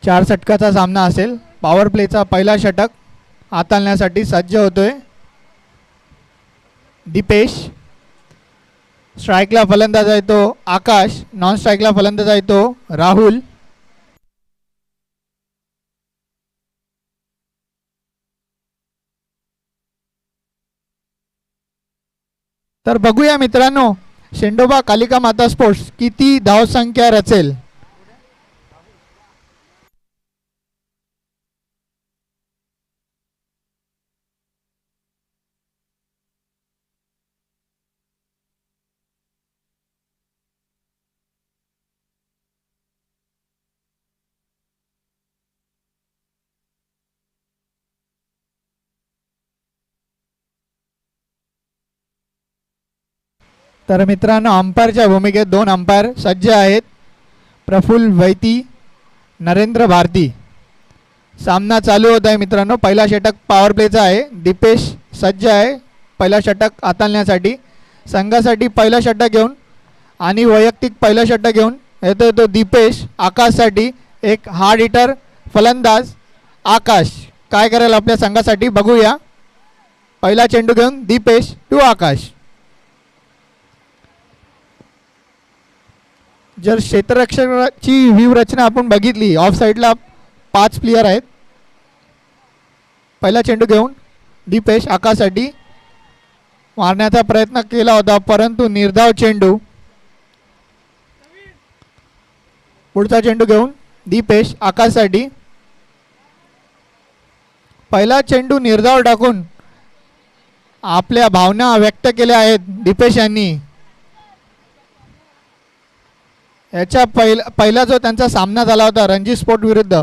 4 षटकाचा सामना असेल. पॉवर प्लेचा पहिला षटक हाताळण्यासाठी सज्ज होतोय दीपेश. स्ट्राईकला फलंदाज आहे तो आकाश. नॉन स्ट्राईकला फलंदाज आहे तो राहुल. तर बघूया मित्रांनो, शेंडोबा कालिका माता स्पोर्ट्स किती धावसंख्या रचेल. तर मित्रांनो, अंपायरच्या भूमिकेत 2 अंपायर सज्ज आहेत. प्रफुल्ल वैती, नरेंद्र भारती. सामना चालू होत आहे मित्रांनो. पहिला षटक पॉवर प्लेचा आहे. दीपेश सज्ज आहे पहिला षटक हाताळण्यासाठी. संघासाठी पहिला षटक घेऊन आणि वैयक्तिक पहिला षटक घेऊन येतो तो दीपेश. आकाशसाठी एक हार्ड हिटर फलंदाज आकाश काय करेल आपल्या संघासाठी बघूया. पहिला चेंडू घेऊन दीपेश टू आकाश. जर क्षेत्ररक्षकाची व्यूहरचना आपण बघितली, ऑफ साईडला 5 प्लेयर आहेत. पहिला चेंडू घेऊन दीपेश आकाशसाठी मारण्याचा प्रयत्न केला होता, परंतु निर्धाव चेंडू. पुढचा चेंडू घेऊन दीपेश आकाशसाठी. पहिला चेंडू निर्धाव टाकून आपल्या भावना व्यक्त केल्या आहेत दीपेश यांनी. याच्या पहिला जो त्यांचा सामना झाला होता रणजी स्पोर्ट विरुद्ध,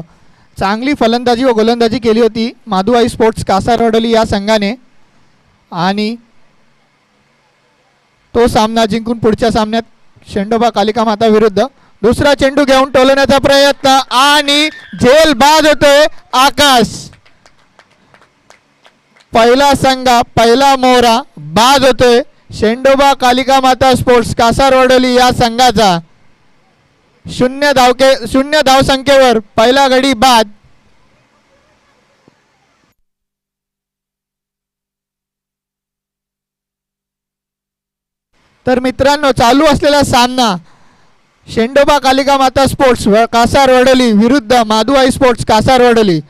चांगली फलंदाजी व गोलंदाजी केली होती माधुआई स्पोर्ट्स कासारवडोली या संघाने आणि तो सामना जिंकून पुढच्या सामन्यात शेंडोबा कालिका माता विरुद्ध दुसरा चेंडू घेऊन टोलवण्याचा प्रयत्न आणि झेल बाद होतोय आकाश. पहिला संघ पहिला मोहरा बाद होतोय शेंडोबा कालिका माता स्पोर्ट्स कासारवडोली या संघाचा. 0 धावसंख्येवर पहिला गडी बाद. तर मित्रांनो, चालू असलेला सामना शेंडोबा कालिका माता स्पोर्ट्स कासारवडोली विरुद्ध माधुआई स्पोर्ट्स कासारवडोली.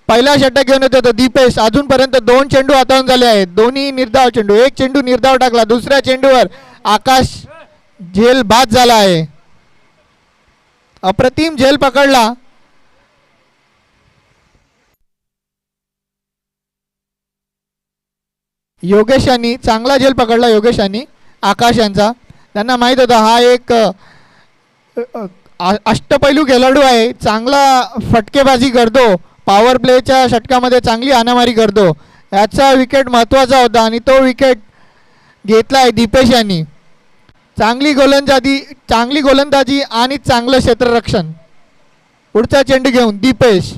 पहिला षटक घेऊन येतो तो दीपेश. अजूनपर्यंत 2 चेंडू हाताळून झाले आहेत, दोन्ही निर्धाव चेंडू. एक चेंडू निर्धाव टाकला, दुसऱ्या चेंडूवर आकाश झेल बाद झाला आहे. अप्रतिम झेल पकडला. योगेश यांनी चांगला झेल पकडला. योगेश यांनी आकाश यांचा. त्यांना माहीत होता हा एक अष्टपैलू खेळाडू आहे, चांगला फटकेबाजी करतो, पॉवर प्लेच्या षटकामध्ये चांगली हाणामारी करतो. याचा विकेट महत्त्वाचा होता आणि तो विकेट घेतला आहे दीपेश यांनी. चांगली गोलंदाजी आणि चांगलं क्षेत्ररक्षण. पुढचा चेंडू घेऊन दीपेश.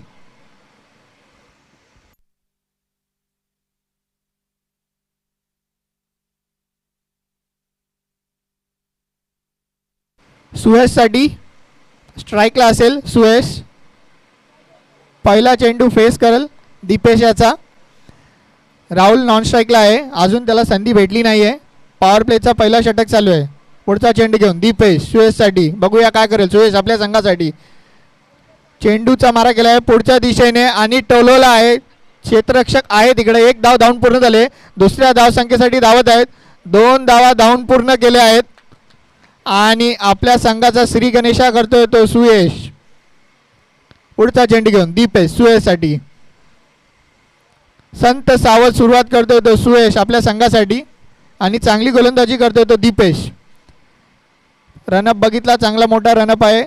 सुयशसाठी स्ट्राईकला असेल सुयश. पहिला चेंडू फेस करेल दीपेश याचा. राहुल नॉन स्ट्राईकला आहे, अजून त्याला संधी भेटली नाही आहे. पॉवर प्लेचा पहिला षटक चालू आहे. पुढचा चेंडू घेऊन दीपेश सुयशसाठी. बघूया काय करेल सुयश आपल्या संघासाठी. चेंडूचा मारा केला आहे पुढच्या दिशेने आणि टोलवला आहे. क्षेत्ररक्षक आहे तिकडे. 1 धाव धावून पूर्ण झाले. दुसऱ्या धावसंख्येसाठी धावत आहेत. 2 धावा धावून पूर्ण केल्या आहेत आणि आपल्या संघाचा श्री गणेशा करतोय तो सुयश. पुढचा चेंडू घेऊन दीपेश सुयशसाठी. संत सावध सुरुवात करतोय तो सुयश आपल्या संघासाठी आणि चांगली गोलंदाजी करतोय तो दीपेश. रनअप बघितला, चांगला मोठा रनअप आहे.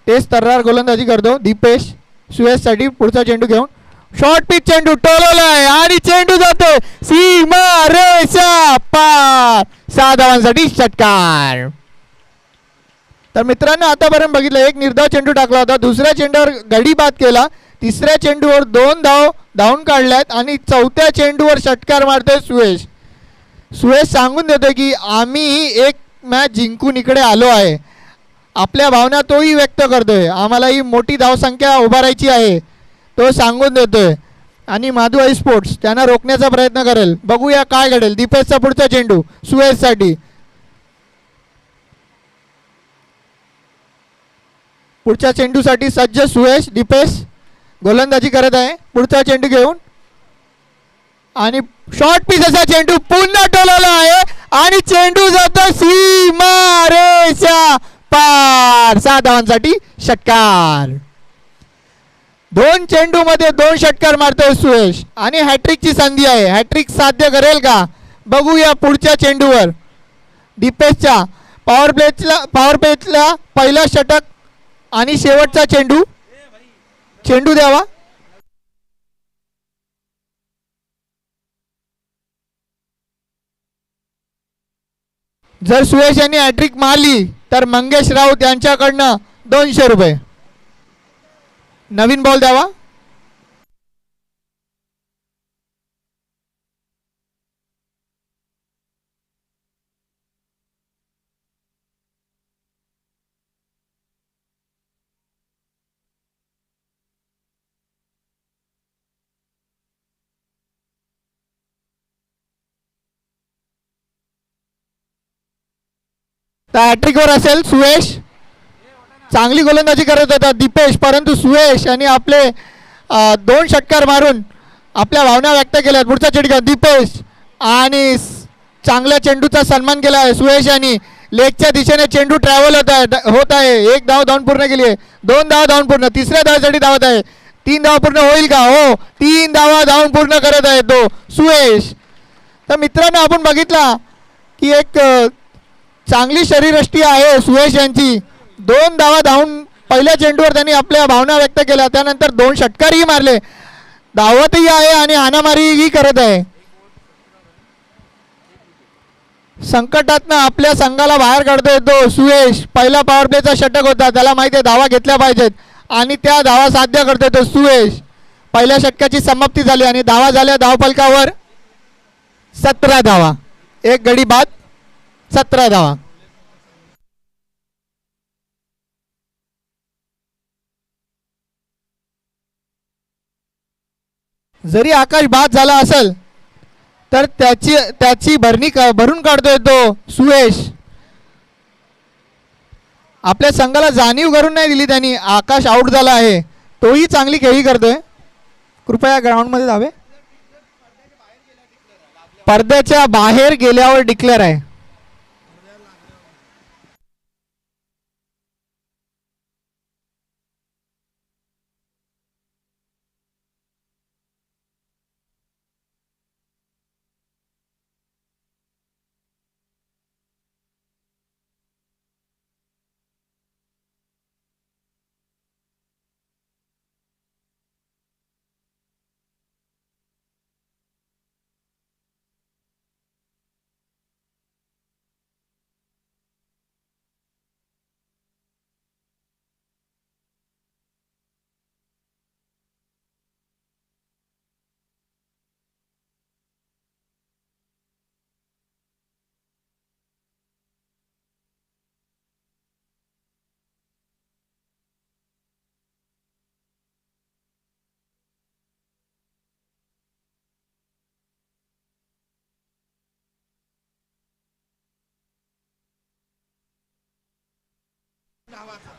तेच तर्रार गोलंदाजी करतो दीपेश सुयशसाठी. पुढचा चेंडू घेऊन शॉर्ट पिच चेंडू टोलवला आहे आणि चेंडू जातो सीमा रेषा पार. 6 धावांसाठी षटकार. तर मित्रांनो, आतापर्यंत बघितलं, एक निर्धाव चेंडू टाकला होता, दुसऱ्या चेंडूवर गडी बाद केला, तिसऱ्या चेंडूवर 2 धाव धावून काढल्यात आणि चौथ्या चेंडूवर षटकार मारतोय सुयश. सुयश सांगून देतोय की आम्ही एक मॅच जिंकून इकडे आलो आहे आपल्या भावना तोही व्यक्त करतोय, आम्हाला ही मोठी धावसंख्या उभारायची आहे तो सांगून देतोय. आणि माधुआई स्पोर्ट्स त्यांना रोखण्याचा प्रयत्न करेल. बघूया काय घडेल. दीपेशचा पुढचा चेंडू सुयशसाठी. पुढच्या चेंडूसाठी सज्ज सुयश. दीपेश गोलंदाजी करत आहे. पुढचा चेंडू घेऊन आणि शॉर्ट पीस असा चेंडू पुन्हा टोलवला आहे आणि चेंडू जातो सीमारेषा पार. 6 धावांसाठी षटकार. 2 चेंडू मध्ये 2 षटकार मारतोय सुयश आणि हॅट्रिकची संधी आहे. हॅट्रिक साध्य करेल का बघूया पुढच्या चेंडूवर. दीपेशच्या पॉवर प्लेला पहिला षटक आणि शेवटचा चेंडू. चेंडू द्यावा. जर सुयश यांनी हॅट्रिक मारली तर मंगेश राऊत यांच्याकडनं 200 रुपये. नवीन बॉल द्यावा. तर हॅट्रिकवर असेल सुयश. चांगली गोलंदाजी करत होता दीपेश, परंतु सुयश यांनी आपले 2 षटकार मारून आपल्या भावना व्यक्त केल्या. पुढचा चेंडू दीपेश आणि चांगल्या चेंडूचा सन्मान केला आहे सुयश यांनी. लेगच्या दिशेने चेंडू ट्रॅव्हल होत आहे. 1 धाव धावून पूर्ण केली आहे. 2 धाव धावून पूर्ण. तिसऱ्या धावासाठी धावत आहे. 3 धावा पूर्ण होईल का? हो, 3 धावा धावून पूर्ण करत आहे तो सुयश. तर मित्रांनो आपण बघितला की एक चांगली शरीरयष्टी आहे सुयश यांची. 2 धावा धावून पहिल्या चेंडूवर त्यांनी आपल्या भावना व्यक्त केल्या. त्यानंतर 2 षटकारही मारले. धावतही आहे आणि हाणामारीही करत आहे. संकटातनं आपल्या संघाला बाहेर काढतोय तो सुयश. पहिला पॉवर प्लेचा षटक होता, त्याला माहिती आहे धावा घेतल्या पाहिजेत आणि त्या धावा साध्य करतोय तो सुयश. पहिल्या षटकाची समाप्ती झाली आणि धावा झाल्या धावफलकावर 17 धावा. 1 गडी बाद, 17 धावा. जरी आकाश बाद झाला असेल तर त्याची भरून काढतोय तो सुयश. आपल्या संघाला जाणीव करून नाही दिली त्यांनी. आकाश आउट झाला आहे, तोही चांगली खेळी करतोय. कृपया ग्राउंडमध्ये जावे. पडद्याच्या बाहेर गेल्यावर डिक्लेअर आहे.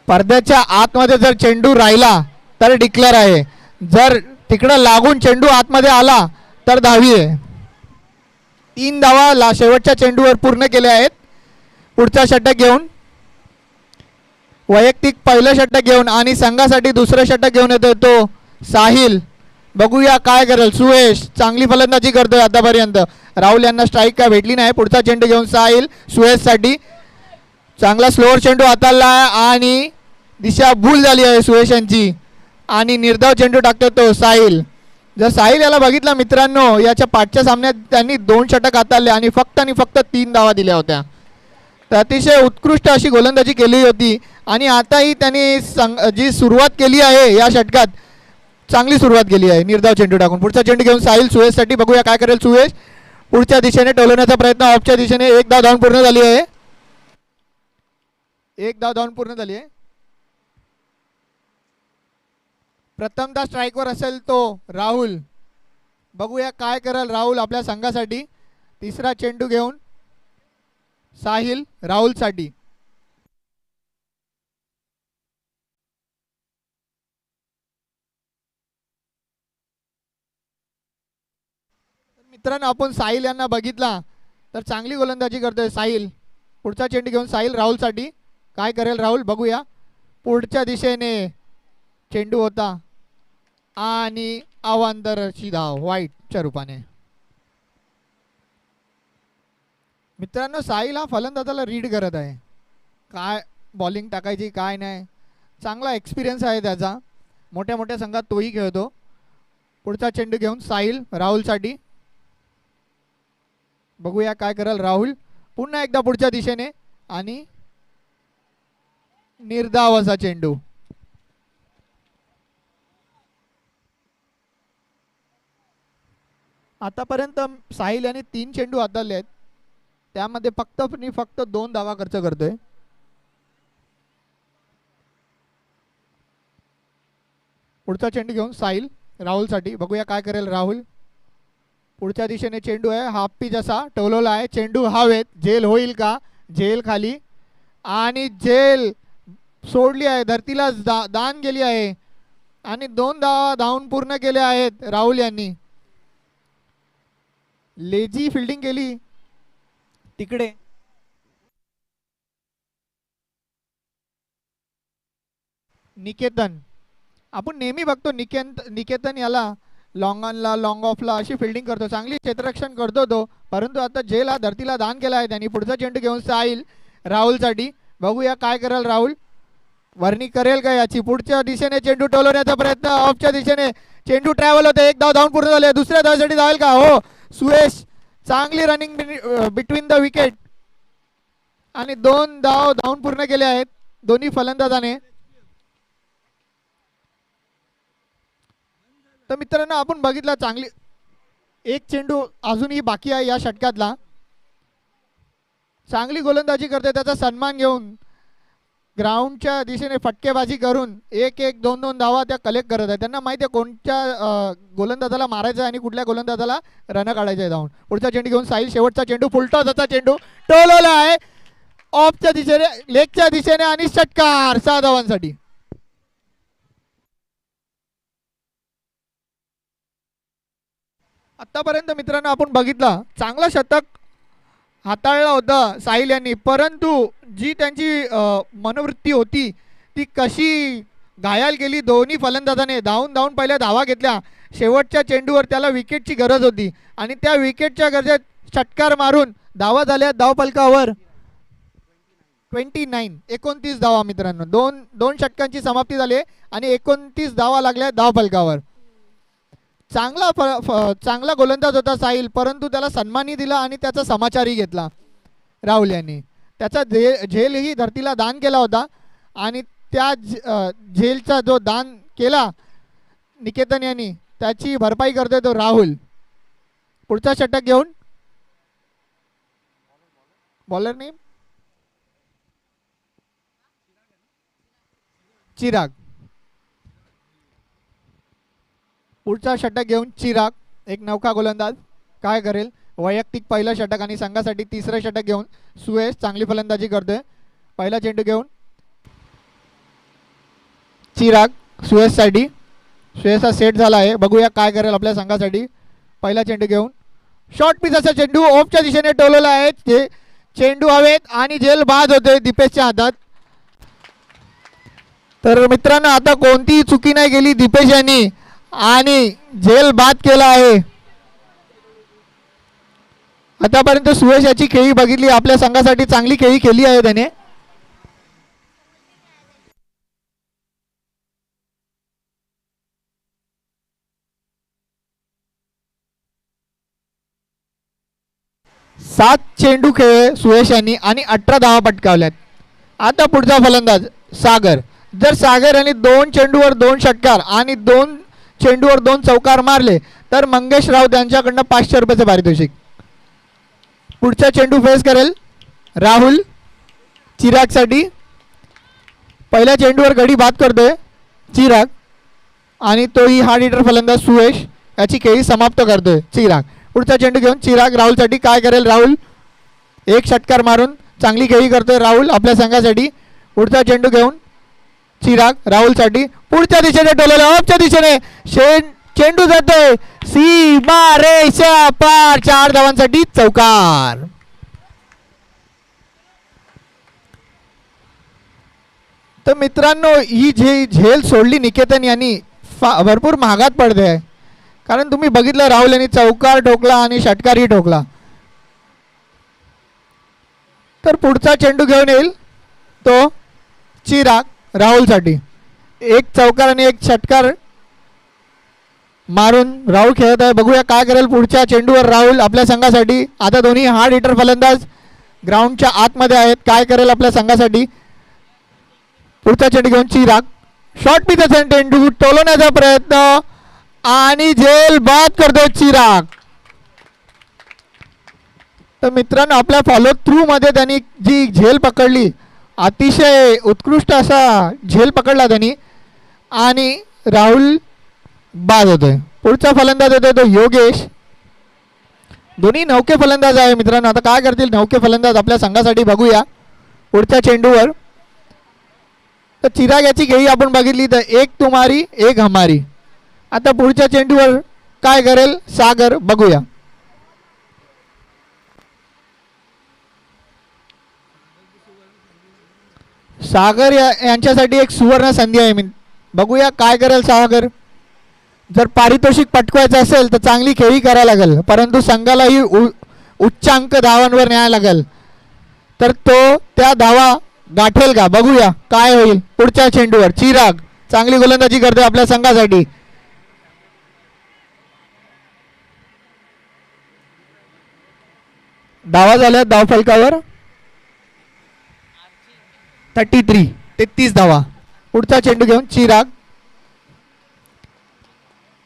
पडद्याच्या आतमध्ये जर चेंडू राहिला तर डिक्लेअर आहे. जर तिकडं लागून चेंडू आतमध्ये आला तर धावी आहे. 3 धावा शेवटच्या चेंडूवर पूर्ण केल्या आहेत. पुढचा षटक घेऊन वैयक्तिक पहिलं षटक घेऊन आणि संघासाठी दुसरं षटक घेऊन येतोय तो साहिल. बघूया काय करेल सुयश. चांगली फलंदाजी करतोय आतापर्यंत. राहुल यांना स्ट्राईक काय भेटली नाही. पुढचा चेंडू घेऊन साहिल सुयशसाठी. चांगला स्लोअर चेंडू हाताळला आणि दिशा भूल झाली आहे सुयश यांची आणि निर्धाव चेंडू टाकतो तो साहिल. जर साहिल याला बघितला मित्रांनो, याच्या पाठच्या सामन्यात त्यांनी 2 षटक हाताळले आणि फक्त 3 धावा दिल्या होत्या. तर अतिशय उत्कृष्ट अशी गोलंदाजी केली होती आणि आताही त्यांनी जी सुरुवात केली आहे या षटकात, चांगली सुरुवात केली आहे निर्धाव चेंडू टाकून. पुढचा चेंडू घेऊन साहिल सुयशसाठी. बघूया काय करेल सुयश. पुढच्या दिशेने टोलवण्याचा प्रयत्न ऑफच्या दिशेने. 1 धाव धावून पूर्ण झाली आहे. एक धाव धावून पूर्ण झाली आहे. प्रथमतः स्ट्राईकवर असेल तो राहुल. बघूया काय करेल राहुल आपल्या संघासाठी. तिसरा चेंडू घेऊन साहिल राहुलसाठी. मित्रांनो आपण साहिल यांना बघितला तर चांगली गोलंदाजी करतोय साहिल. पुढचा चेंडू घेऊन साहिल राहुलसाठी. काय करेल राहुल बघूया. पुढच्या दिशेने चेंडू होता आणि अवांतरची धाव वाईटच्या रूपाने. मित्रांनो साहिल हा फलंदाजाला रीड करत आहे. काय बॉलिंग टाकायची काय नाही. चांगला एक्सपिरियन्स आहे त्याचा. मोठ्या मोठ्या संघात तोही खेळतो. पुढचा चेंडू घेऊन साहिल राहुलसाठी. बघूया काय करेल राहुल. पुन्हा एकदा पुढच्या दिशेने आणि निर्धाव असा चेंडू. आतापर्यंत साहिल यांनी 3 चेंडू हाताळले आहेत. त्यामध्ये फक्त 2 धावा खर्च करतोय. पुढचा चेंडू घेऊन साहिल राहुलसाठी. बघूया काय करेल राहुल. पुढच्या दिशेने चेंडू आहे. हाफ पिच असा टोलवला आहे. चेंडू हवेत. झेल होईल का. झेल खाली आणि झेल सोडली आहे. धरतीला दान गेली आहे आणि 2 धावा धावून पूर्ण केल्या आहेत राहुल यांनी. लेजी फिल्डिंग केली तिकडे. निकेतन आपण नेहमी बघतो निकेतन याला लॉंग ऑनला लॉंग ऑफला अशी फिल्डिंग करतो. चांगली क्षेत्ररक्षण करतो तो. परंतु आता झेल हा धरतीला दान केला आहे त्यांनी. पुढचा चेंडू घेऊन साहिल राहुलसाठी. बघूया काय करेल राहुल. वर्णी करेल का याची. पुढच्या दिशेने चेंडू टोलवण्याचा प्रयत्न. ऑफच्या दिशेने चेंडू ट्रॅव्हल होते. एक धाव धावून पूर्ण झाले. दुसऱ्या धावसाठी धावेल का. हो सुयश चांगली रनिंग बिटवीन द विकेट आणि 2 धाव धावून पूर्ण केले आहेत दोन्ही फलंदाजाने. तर मित्रांनो आपण बघितला चांगली एक चेंडू अजूनही बाकी आहे या षटकातला. चांगली गोलंदाजी करते. त्याचा सन्मान घेऊन ग्राउंडच्या दिशेने फटकेबाजी करून 1-1 2-2 धावा त्या कलेक्ट करत आहेत. त्यांना माहिती आहे कोणत्या गोलंदाजाला मारायचं आहे आणि कुठल्या गोलंदाजाला रन काढायचं आहे धावून. पुढचा चेंडू घेऊन साहिल. शेवटचा चेंडू फुलटॉसचा चेंडू टोलवला आहे ऑफच्या दिशेने लेगच्या दिशेने आणि षटकार 6 धावांसाठी. आतापर्यंत मित्रांनो आपण बघितला चांगला शतक हाताळला होता साहिल यांनी. परंतु जी त्यांची मनोवृत्ती होती ती कशी घायल केली दोन्ही फलंदाजाने. धावून पहिल्या धावा घेतल्या. शेवटच्या चेंडूवर त्याला विकेटची गरज होती आणि त्या विकेटच्या गरजेत षटकार मारून धावा झाल्या धावफलकावर 29 धावा मित्रांनो. दोन षटकांची समाप्ती झाली आणि 29 धावा लागल्या धावफलकावर. चांगला गोलंदाज होता साहिल. परंतु त्याला सन्मानही दिला आणि त्याचा समाचारही घेतला राहुल यांनी. त्याचा झेलही धरतीला दान केला होता आणि त्या झेलचा जो दान केला निकेतन यांनी त्याची भरपाई करतोय तो राहुल. पुढचा षटक घेऊन बॉलर नेम चिराग. पुढचा षटक घेऊन चिराग एक नौका गोलंदाज. काय करेल. वैयक्तिक पहिलं षटक आणि संघासाठी तिसरं षटक घेऊन सुयश चांगली फलंदाजी करतोय. पहिला चेंडू घेऊन चिराग सुयशसाठी. सुयश हा सेट झाला आहे. बघूया काय करेल आपल्या संघासाठी. पहिला चेंडू घेऊन शॉर्ट पिच असा चेंडू ऑफच्या दिशेने टोलवला आहे. ते चेंडू हवेत आणि झेल बाद होते दीपेशच्या हातात. तर मित्रांनो आता कोणतीही चुकी नाही केली दीपेश यांनी आणि झेल बाद केला आहे. आतापर्यंत सुयश याची खेळी बघितली. आपल्या संघासाठी चांगली खेळी केली आहे त्याने. सात चेंडू खेळले सुयश यांनी आणि 18 धावा पटकावल्यात. आता पुढचा फलंदाज सागर. जर सागर यांनी 2 चेंडूवर 2 षटकार आणि 2 चेंडूवर 2 चौकार मारले तर मंगेश राऊत यांच्याकडनं 500 रुपयाचे पारितोषिक. पुढचा चेंडू फेस करेल राहुल चिरागसाठी. पहिल्या चेंडूवर गडी बाद करतोय चिराग आणि तोही हार्ड हिटर फलंदाज सुयश याची खेळी समाप्त करतोय चिराग. पुढचा चेंडू घेऊन चिराग राहुलसाठी काय करेल. राहुल एक षटकार मारून चांगली खेळी करतोय राहुल आपल्या संघासाठी. पुढचा चेंडू घेऊन चिराग राहुलसाठी पुढच्या दिशेने टोलवलं ऑफच्या दिशेने चेंडू जातोय सीमा रेषा पार 4 धावांसाठी चौकार. तर मित्रांनो ही झेल सोडली निकेतन यांनी भरपूर महागात पडते आहे. कारण तुम्ही बघितलं राहुल यांनी चौकार ठोकला आणि षटकारही ठोकला. तर पुढचा चेंडू घेऊन येईल तो चिराग राहुलसाठी. एक चौकार आणि एक षटकार मारून राहुल खेळत आहे. बघूया काय करेल पुढच्या चेंडूवर राहुल आपल्या संघासाठी. आता दोन्ही हार्ड हिटर फलंदाज ग्राउंडच्या आतमध्ये आहेत. काय करेल आपल्या संघासाठी. पुढचा चेंडू घेऊन चिराग शॉर्ट पिचचा चेंडू टोलवण्याचा प्रयत्न आणि झेल बाद करतो चिराग. तर मित्रांनो आपल्या फॉलो थ्रू मध्ये त्यांनी जी झेल पकडली अतिशय उत्कृष्ट असा झेल पकडला त्यांनी आणि राहुल बाद होतोय. पुढचा फलंदाज होतोय तो योगेश. दोन्ही नौके फलंदाज आहे मित्रांनो. आता काय करतील नौके फलंदाज आपल्या संघासाठी बघूया. पुढच्या चेंडूवर तर चिराग याची खेळी आपण बघितली तर एक तुम्हारी एक हमारी. आता पुढच्या चेंडूवर काय करेल सागर बघूया. सागर यांच्यासाठी एक सुवर्ण संधी आहे. बघूया काय करेल सागर. जर पारितोषिक पटकवायचं असेल तर चांगली खेळी करायला लागेल परंतु संघालाही उच्चांक धावांवर न्यायला लागेल. तर तो त्या धावा गाठेल का बघूया काय होईल. पुढच्या चेंडूवर चिराग चांगली गोलंदाजी करते आपल्या संघासाठी. धावा झाल्या धावफलकावर 33 धावा. पुढचा चेंडू घेऊन चिराग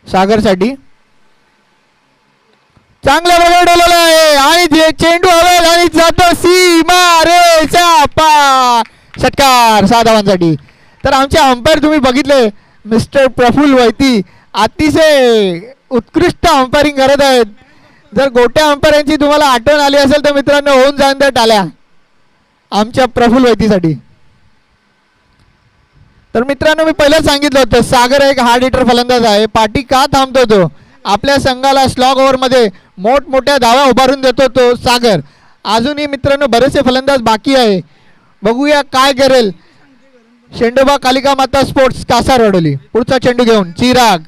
सागरसाठी चांगला बघा डोलवला आहे आणि चेंडू हवेल आणि जातो सीमा रेषा पार षटकार 6 धावांसाठी. तर आमचे अंपायर तुम्ही बघितले मिस्टर प्रफुल्ल वैती अतिशय उत्कृष्ट अंपायरिंग करत आहेत. जर गोट्या अंपायरांची तुम्हाला आठवण आली असेल तर मित्रांनो होऊन जाऊन त्या टाळ्या आमच्या प्रफुल्ल वैतीसाठी. तर मित्रांनो मी पहिलेच सांगितलं होतं सागर एक हार्ड हिटर फलंदाज आहे. पाठी का थांबतो तो आपल्या संघाला स्लॉग ओव्हरमध्ये मोठमोठ्या धावा उभारून देतो तो सागर. अजूनही मित्रांनो बरेचसे फलंदाज बाकी आहे. बघूया काय करेल शेंडोबा कालिका माता स्पोर्ट्स कासार वडोली. पुढचा चेंडू घेऊन चिराग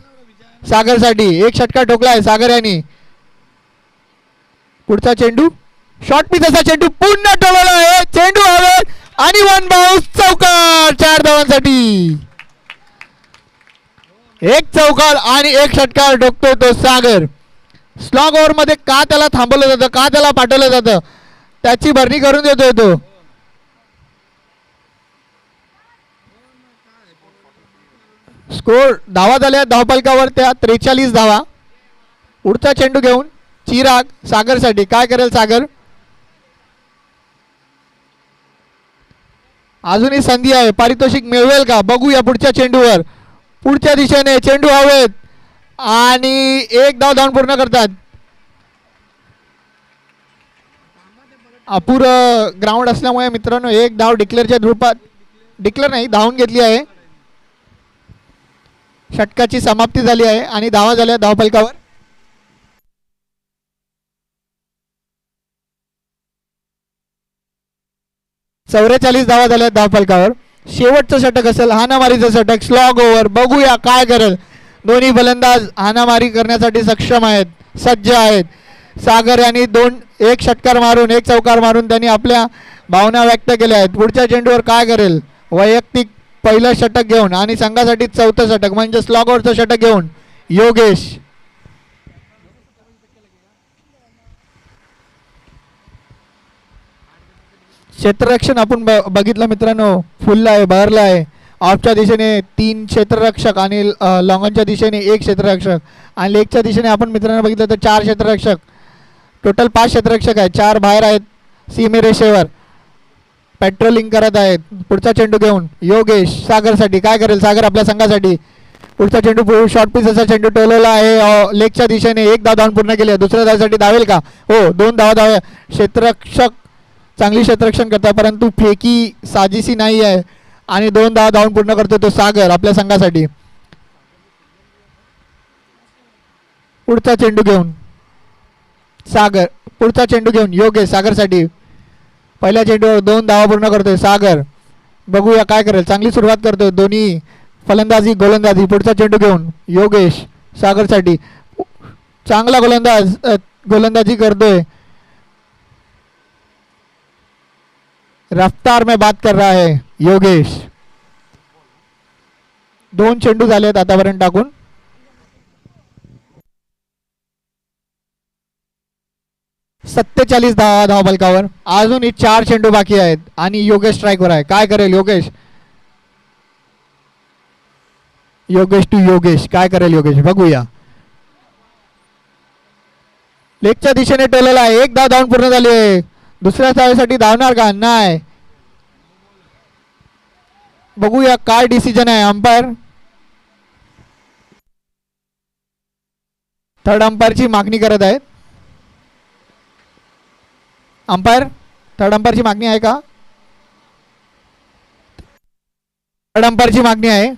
सागरसाठी एक षटकार ठोकला आहे सागर यांनी. पुढचा चेंडू शॉर्ट पिचचा चेंडू पुन्हा टोलवला आहे. चेंडू हवेत आणि वन बाउन्स चौकार 4 धावांसाठी. एक चौकार आणि एक षटकार ठोकतो तो सागर. स्लॉग ओव्हर मध्ये का त्याला थांबवलं जातं का त्याला पाठवलं जातं त्याची भरणी करून देतोय तो. स्कोर धावा झाल्या धावफलकावर त्या 43 धावा. पुढचा चेंडू घेऊन चिराग सागरसाठी काय करेल सागर. अजूनही संधी आहे पारितोषिक मिळवेल का बघूया पुढच्या चेंडूवर. पुढच्या दिशेने चेंडू हवेत आणि एक धाव धावून पूर्ण करतात. अपुरं ग्राउंड असल्यामुळे मित्रांनो एक धाव डिक्लेअरच्या रूपात डिक्लेअर नाही धावून घेतली आहे. षटकाची समाप्ती झाली आहे आणि धावा झाल्या धावफलकावर 44 धावा झाल्या धावफलकावर. शेवटचं षटक असेल हाणामारीचं षटक स्लॉग ओव्हर. बघूया काय करेल. दोन्ही फलंदाज हाणामारी करण्यासाठी सक्षम आहेत सज्ज आहेत. सागर यांनी एक षटकार मारून एक चौकार मारून त्यांनी आपल्या भावना व्यक्त केल्या आहेत. पुढच्या चेंडूवर काय करेल वैयक्तिक पहिलं षटक घेऊन आणि संघासाठी चौथं षटक म्हणजे स्लॉग ओव्हरचं षटक घेऊन योगेश. क्षेत्ररक्षण आपण बघितलं मित्रांनो फुलला आहे भरला आहे. ऑफच्या दिशेने 3 क्षेत्ररक्षक आणि लॉंगॉनच्या दिशेने 1 क्षेत्ररक्षक आणि लेगच्या दिशेने आपण मित्रांनो बघितलं तर 4 क्षेत्ररक्षक. टोटल 5 क्षेत्ररक्षक आहेत. 4 बाहेर आहेत सीमेरेषेवर. पेट्रोलिंग करत आहेत. पुढचा चेंडू घेऊन योगेश सागरसाठी काय करेल सागर आपल्या संघासाठी. पुढचा चेंडू शॉर्ट पिच असा चेंडू टोलवला आहे लेगच्या दिशेने. एक धाव धावून पूर्ण केली आहे. दुसऱ्या धावसाठी धावेल का. हो 2 धावा. क्षेत्ररक्षक चांगली क्षेत्ररक्षण करतात परंतु फेकी साजिसी नाही आहे आणि 2 धावा धावून पूर्ण करतो तो सागर आपल्या संघासाठी. पुढचा चेंडू घेऊन सागर. पुढचा चेंडू घेऊन योगेश सागरसाठी. पहिल्या चेंडूवर 2 धावा पूर्ण करतोय सागर. बघूया काय करेल. चांगली सुरुवात करतोय दोन्ही फलंदाजी गोलंदाजी. पुढचा चेंडू घेऊन योगेश सागरसाठी. चांगला गोलंदाजी करतोय. रफ्तार में बात कर रहा है योगेश. 2 चेंडू झालेत आतापर्यंत टाकून. सत्तेचाळीस धावा बलकावर. अजूनही 4 चेंडू बाकी आहेत आणि योगेश स्ट्राईकवर आहे. काय करेल योगेश. योगेश टू योगेश काय करेल योगेश बघूया. लेगच्या दिशेने टोलला आहे. 1 धाव धावून पूर्ण झाली आहे. दुसऱ्या धावेसाठी धावणार का नाही. बघूया काय डिसिजन आहे अंपायर. थर्ड अंपायरची मागणी करत आहेत अंपायर. थर्ड अंपायरची मागणी आहे का. थर्ड अंपायरची मागणी आहे.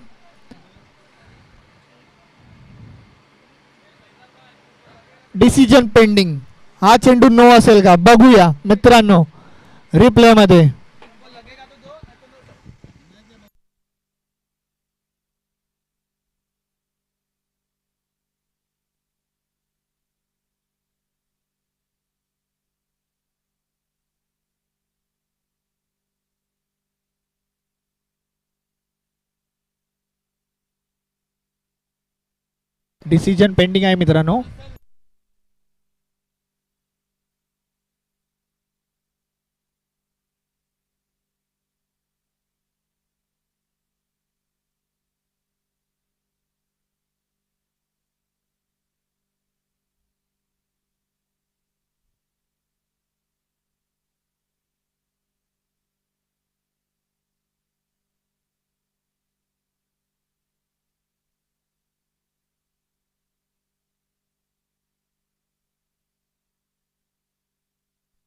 Decision pending. हा चेंडू नो असेल का बघूया मित्रांनो रिप्ले मध्ये. डिसिजन पेंडिंग आहे मित्रांनो.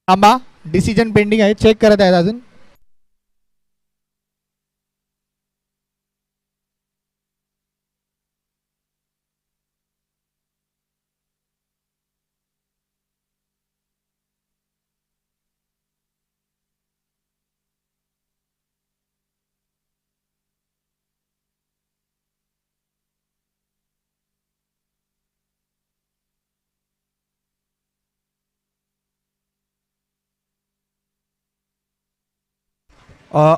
थांबा डिसिजन पेंडिंग आहे. चेक करत आहेत अजून.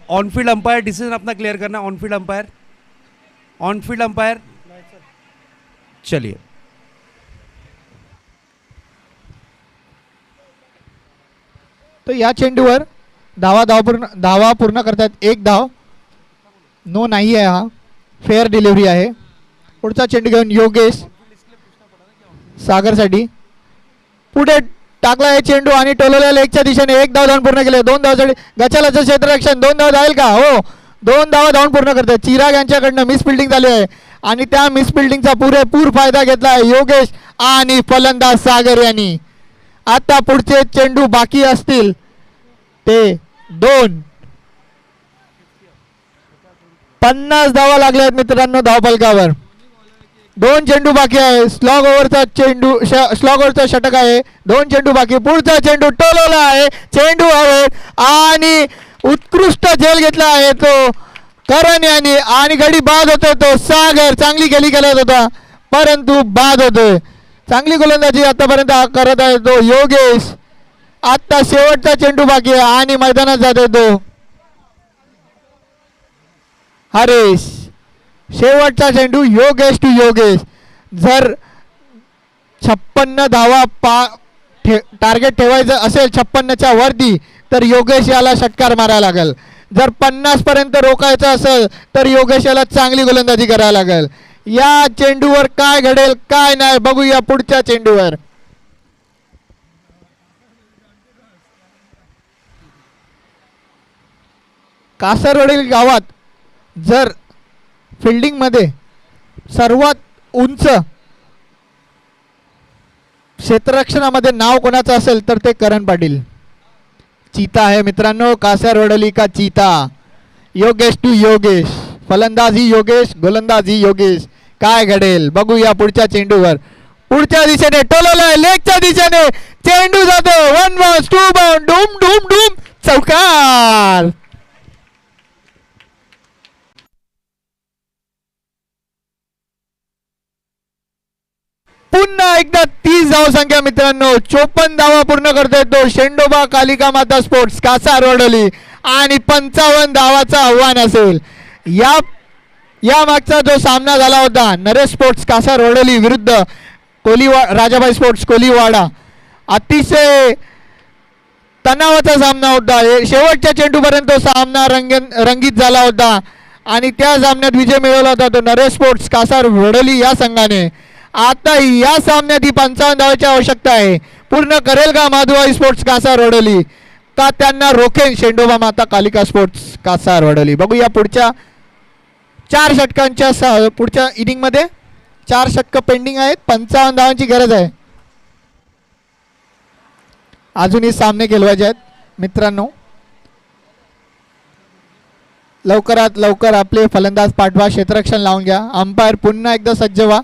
ऑन फील्ड अंपायर डिसीजन अपना क्लियर करना. On field umpire. On field umpire चलिए. तो या चेंडूवर धावा पूर्ण करतात. 1 धाव. नो नाही आहे. हा फेअर डिलिव्हरी आहे. पुढचा चेंडू घेऊन योगेश सागरसाठी. पुढे टाकला आहे चेंडू आणि टोलवल्या लेगच्या दिशेने. 1 धाव धावून पूर्ण केले. 2 धावसाठी गचालाचं क्षेत्ररक्षण. 2 धाव जाईल का. हो 2 धावा धावून पूर्ण करतात. चिराग यांच्याकडनं मिस फिल्डिंग झाली आहे आणि त्या मिस फिल्डिंगचा पुरेपूर फायदा घेतला आहे योगेश आणि फलंदाज सागर यांनी. आता पुढचे चेंडू बाकी असतील ते 2. 50 धावा लागल्या आहेत मित्रांनो धावफलकावर. 2 चेंडू बाकी आहे. स्लॉग ओव्हरचा षटक आहे. 2 चेंडू बाकी. पुढचा चेंडू टोलवला आहे. चेंडू हवेत आणि उत्कृष्ट झेल घेतला आहे तो करण यांनी आणि गडी बाद होतोय तो सागर. चांगली खेळी खेळत होता परंतु बाद होतोय. चांगली गोलंदाजी आतापर्यंत करत आहे तो योगेश. आता शेवटचा चेंडू बाकी आहे आणि मैदानात जातोय तो हरेश. शेवटचा चेंडू योगेश टू योगेश. जर 56 धावा टार्गेट ठेवायचं असेल 56च्या वरती तर योगेश याला षटकार मारायला लागेल. जर 50 पर्यंत रोखायचं असेल तर योगेश याला चांगली गोलंदाजी करायला लागेल. या चेंडूवर काय घडेल काय नाही बघूया पुढच्या चेंडूवर. कासारवडील गावात जर फिल्डिंगमध्ये सर्वात उंच क्षेत्ररक्षणामध्ये नाव कोणाचं असेल तर ते करण पाटील. चीता आहे मित्रांनो, कासारवडली का चीता. योगेश टू योगेश, फलंदाजी योगेश, गोलंदाजी योगेश. काय घडेल बघूया पुढच्या चेंडूवर. पुढच्या दिशेने टोलवलंय, लेगच्या दिशेने चेंडू जातो. 1 ball 2 ball, doom doom doom, चौकार. पुन्हा एकदा 30 धावसंख्या मित्रांनो. 54 धावा पूर्ण करतोय तो शेंडोबा कालिका माता स्पोर्ट्स कासारवडली आणि 55 धावाचं आव्हान असेल. या मागचा जो सामना झाला होता नरेश स्पोर्ट्स कासारवडली विरुद्ध राजाबाई स्पोर्ट्स कोलीवाडा, अतिशय तणावाचा सामना होता. शेवटच्या चेंडूपर्यंत तो सामना रंगीत झाला होता आणि त्या सामन्यात विजय मिळवला होता तो नरेश स्पोर्ट्स कासारवडली या संघाने. आता या सामन्यात ही 55 धावांची आवश्यकता आहे. पूर्ण करेल का माधुबाई स्पोर्ट्स कासारवडली का त्यांना रोखेल शेंडोबा माता कालिका स्पोर्ट्स कासारवडली. बघूया पुढच्या 4 षटकांच्या पुढच्या इनिंगमध्ये 4 षटकं पेंडिंग आहेत. 55 धावांची गरज आहे. अजूनही सामने खेळवायचे आहेत मित्रांनो. लवकरात लवकर आपले फलंदाज पाठवा, क्षेत्ररक्षण लावून घ्या. अंपायर पुन्हा एकदा सज्ज व्हा.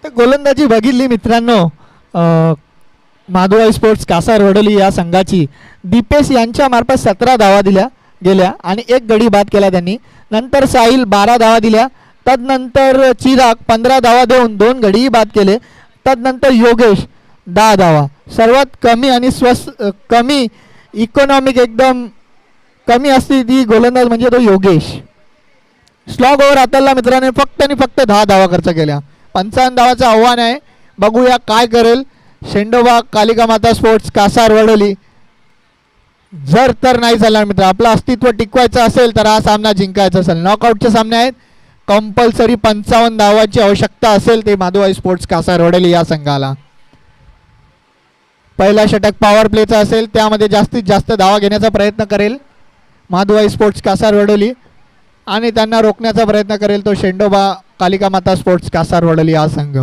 तर गोलंदाजी बघितली मित्रांनो माधुबाई स्पोर्ट्स कासारवडली या संघाची. दीपेश यांच्या मार्फत 17 धावा दिल्या गेल्या आणि 1 गडी बाद केला त्यांनी. नंतर साहिल 12 धावा दिल्या. तदनंतर चिराग 15 धावा देऊन 2 गडीही बाद केले. तदनंतर योगेश 10 धावा. सर्वात कमी आणि कमी इकॉनॉमिक एकदम कमी असते ती गोलंदाज म्हणजे तो योगेश. स्लॉग ओव्हर हाताळला मित्रांनो, फक्त आणि फक्त 10 धावा खर्च केल्या. 55 धावाचं आव्हान आहे. बघूया काय करेल शेंडोबा कालिका माता स्पोर्ट्स कासारवडली. जर तर नाही झाला मित्र, आपलं अस्तित्व टिकवायचं असेल तर हा सामना जिंकायचा असेल. नॉकआउटचे सामने आहेत. कंपल्सरी 55 धावाची आवश्यकता असेल ते माधुबाई स्पोर्ट्स कासारवडली या संघाला. पहिला षटक पॉवर प्लेचा असेल, त्यामध्ये जास्तीत जास्त धावा घेण्याचा प्रयत्न करेल माधुबाई स्पोर्ट्स कासारवडली आणि त्यांना रोखण्याचा प्रयत्न करेल तो शेंडोबा कालिका माता स्पोर्ट्स कासारवडली हा संघ.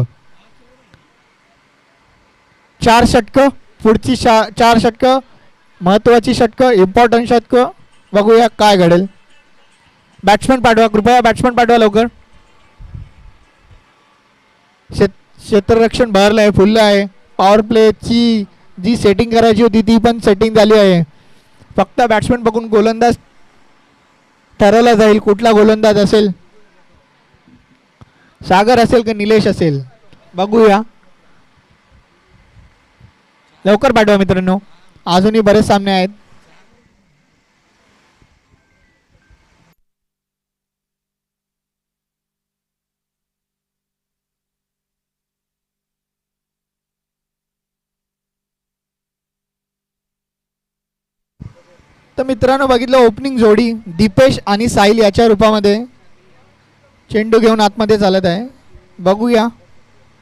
4 षटकं पुढची 4 षटकं महत्त्वाची षटकं, इम्पॉर्टंट षटकं. बघूया काय घडेल. बॅट्समन पाठवा, कृपया बॅट्समन पाठवा लवकर. क्षेत्ररक्षण भरलं आहे, फुललं आहे. पॉवर प्लेची जी सेटिंग करायची होती ती पण सेटिंग झाली आहे. फक्त बॅट्समन बघून गोलंदाज ठरवला जाईल कुठला गोलंदाज असेल. सागर असेल की निलेश असेल बघूया. लवकर पाठवा मित्रांनो, अजूनही बरेच सामने आहेत. तर मित्रांनो बघितलं ओपनिंग जोडी दीपेश आणि साहिल याच्या रूपामध्ये चेंडू घेऊन आतमध्ये चालत आहे. बघूया,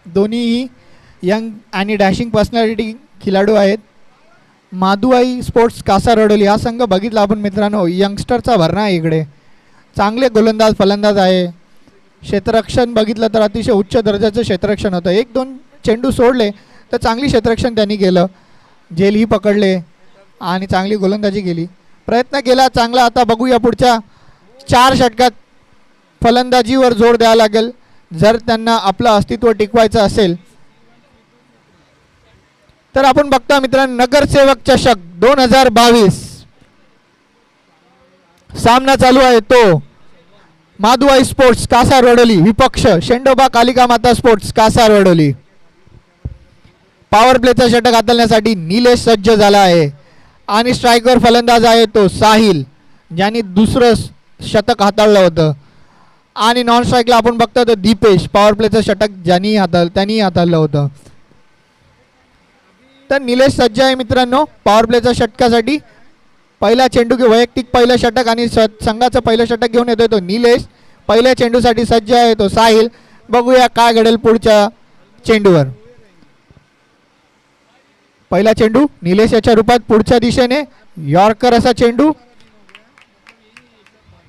दोन्हीही यंग आणि डॅशिंग पर्सनॅलिटी खिलाडू आहेत. माधुबाई स्पोर्ट्स कासारवडली हा संघ बघितला आपण मित्रांनो, यंगस्टरचा भरणा आहे इकडे. चांगले गोलंदाज फलंदाज आहे. क्षेत्ररक्षण बघितलं तर अतिशय उच्च दर्जाचं क्षेत्ररक्षण होतं. 1-2 चेंडू सोडले तर चांगली क्षेत्ररक्षण त्यांनी केलं. झेलही पकडले आणि चांगली गोलंदाजी केली, प्रयत्न केला चांगला. आता बघूया पुढच्या 4 षटकात फलंदाजीवर जोर द्यावा लागेल जर त्यांना आपलं अस्तित्व टिकवायचं असेल तर. आपण बघता मित्रांनो नगरसेवक चषक 2022 सामना चालू आहे. तो माधुबाई स्पोर्ट्स कासारवडली विपक्ष शेंडोबा कालिका माता स्पोर्ट्स कासारवडली. पॉवर प्लेचा षटक हाताळण्यासाठी निलेश सज्ज झाला आहे आणि स्ट्रायकर फलंदाज आहे तो साहिल, ज्यांनी दुसरं शतक हाताळलं होतं. आणि नॉन स्ट्राईकला आपण बघतो तो दीपेश, पॉवर प्लेचं षटक त्यांनी हाताळलं होतं. तर निलेश सज्ज आहे मित्रांनो पॉवर प्लेच्या षटकासाठी. पहिला चेंडू वैयक्तिक पहिलं षटक आणि संघाचं पहिलं षटक घेऊन येतोय तो निलेश. पहिल्या चेंडूसाठी सज्ज आहे तो साहिल. बघूया काय घडेल पुढच्या चेंडूवर. पहिला चेंडू निलेश याच्या रूपात पुढच्या दिशेने यॉर्कर असा चेंडू.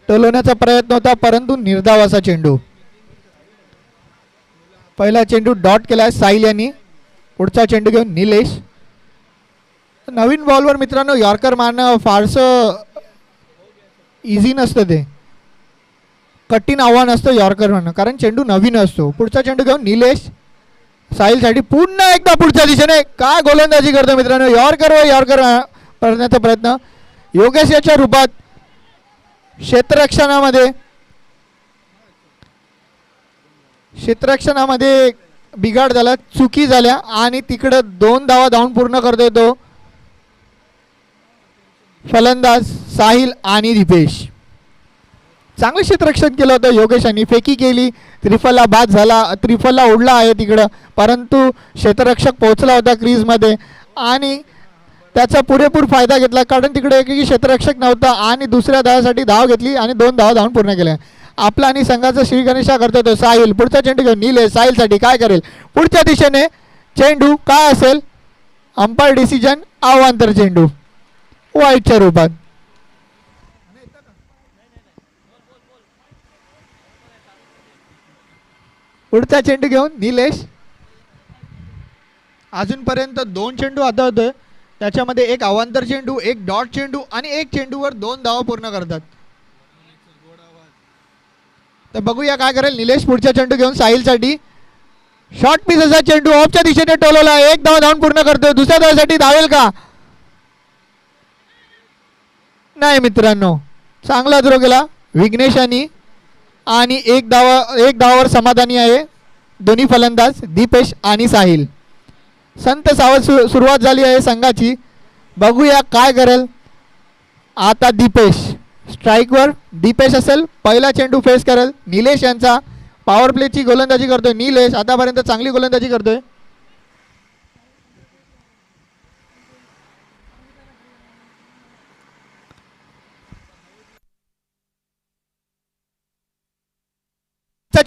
टोलवण्याचा प्रयत्न होता परंतु निर्धाव असा चेंडू. पहिला चेंडू डॉट केलाय साहिल यांनी. पुढचा चेंडू घेऊन निलेश. नवीन बॉलवर मित्रांनो यॉर्कर मारणं फारसं इझी नसतं, ते कठीण आव्हान असतं यॉर्कर मारणं कारण चेंडू नवीन असतो. पुढचा चेंडू घेऊन निलेश साहिलसाठी पुन्हा एकदा पुढच्या दिशेने. काय गोलंदाजी करतो मित्रांनो यॉर्कर व यॉर्कर करण्याचा प्रयत्न. योगेश याच्या रूपात क्षेत्ररक्षणामध्ये बिघाड झाला, चुकी झाल्या आणि तिकडं 2 धावा धावून पूर्ण करतोय तो फलंदाज साहिल आणि दीपेश. चांगलं क्षेत्ररक्षण केलं होतं योगेशांनी. फेकी केली, त्रिफलला बाद झाला, त्रिफलला उडला आहे तिकडं परंतु क्षेत्ररक्षक पोहोचला होता क्रीजमध्ये आणि त्याचा पुरेपूर फायदा घेतला कारण तिकडे एकही क्षेत्ररक्षक नव्हता आणि दुसऱ्या धावासाठी धाव घेतली आणि 2 धावा धावून पूर्ण केल्या. आपला आणि संघाचा श्री गणेशा करतो तो साहिल. पुढचा चेंडू घेऊन निलेश साहिलसाठी काय करेल पुढच्या दिशेने चेंडू काय असेल. अंपायर डिसिजन अवांतर चेंडू वाईटच्या रूपात. पुढचा चेंडू घेऊन निलेश. अजूनपर्यंत 2 चेंडू आता होतोय त्याच्यामध्ये एक अवांतर चेंडू, एक डॉट चेंडू आणि एक चेंडूवर 2 धावा पूर्ण करतात. तर बघूया काय करेल निलेश. पुढचा चेंडू घेऊन साहिलसाठी शॉर्ट पीस असा चेंडू ऑफच्या दिशेने टोलवला. 1 धाव धावून पूर्ण करतोय. दुसऱ्या धावासाठी धावेल का नाही मित्रांनो. चांगला थ्रो केला विघ्नेशांनी आणि 1 धावावर समाधानी आहे दोन्ही फलंदाज दीपेश आणि साहिल. संत सावध सुरुवात झाली आहे संघाची. बघूया काय करेल आता दीपेश. स्ट्राईकवर दीपेश असेल. पहिला चेंडू फेस करेल निलेश यांचा. पॉवर प्लेची गोलंदाजी करतोय निलेश. आतापर्यंत चांगली गोलंदाजी करतोय.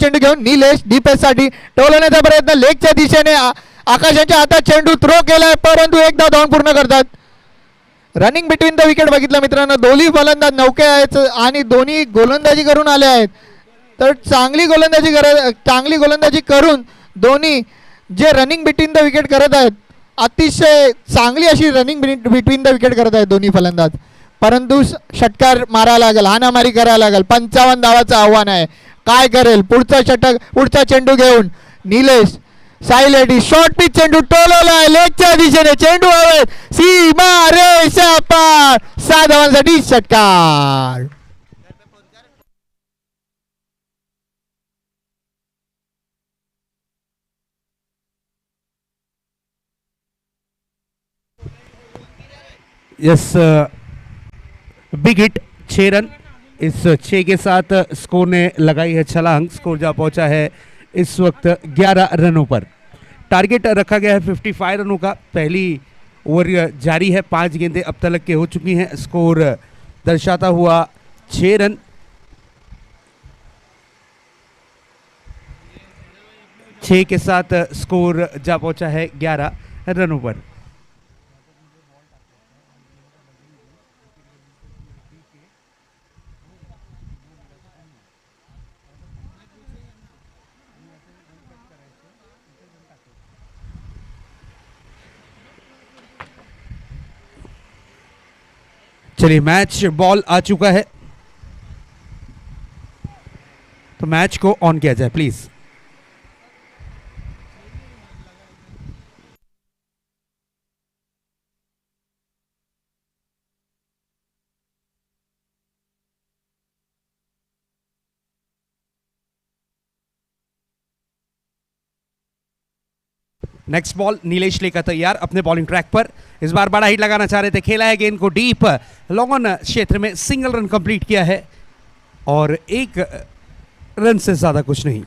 चेंडू घेऊन निलेश दीपेशसाठी टोलवण्याचा प्रयत्न लेगच्या दिशेने. आकाशाच्या हातात चेंडू थ्रो केलाय परंतु 1 धाव धावून पूर्ण करतात. रनिंग बिटवीन द विकेट बघितलं मित्रांनो. दोन्ही फलंदाज नौके आहेत आणि दोन्ही गोलंदाजी करून आले आहेत. तर चांगली गोलंदाजी करून दोन्ही जे रनिंग बिटवीन द विकेट करत आहेत अतिशय चांगली अशी रनिंग बिटवीन द विकेट करत आहेत दोन्ही फलंदाज. परंतु षटकार मारायला लागेल, हाणामारी करायला लागेल. 55 धावाचं आव्हान आहे. काय करेल पुढचा चेंडू घेऊन निलेश साहिल रेड्डी. शॉर्ट पिच चेंडू टोलवलाय लेगच्या दिशेने. चेंडू हवे सीमा रेषा पार. 6 धावांसाठी षटकार. Yes big hit 6 run. इस 6 के साथ स्कोर ने लगाई है छलांग. स्कोर जा पहुंचा है इस वक्त 11 रनों पर. टारगेट रखा गया है 55 रनों का. पहली ओवर जारी है. 5 गेंदें अब तक के हो चुकी हैं. स्कोर दर्शाता हुआ 6 रन. छह के साथ स्कोर जा पहुंचा है 11 रनों पर. चलिए मैच बॉल आ चुका है तो मैच को ऑन किया जाए प्लीज. नेक्स्ट बॉल नीलेश लेकर तैयार अपने बॉलिंग ट्रैक पर. इस बार बड़ा हिट लगाना चाह रहे थे. खेला है गेंद को डीप लॉन्ग ऑन क्षेत्र में. सिंगल रन कंप्लीट किया है और 1 रन से ज्यादा कुछ नहीं.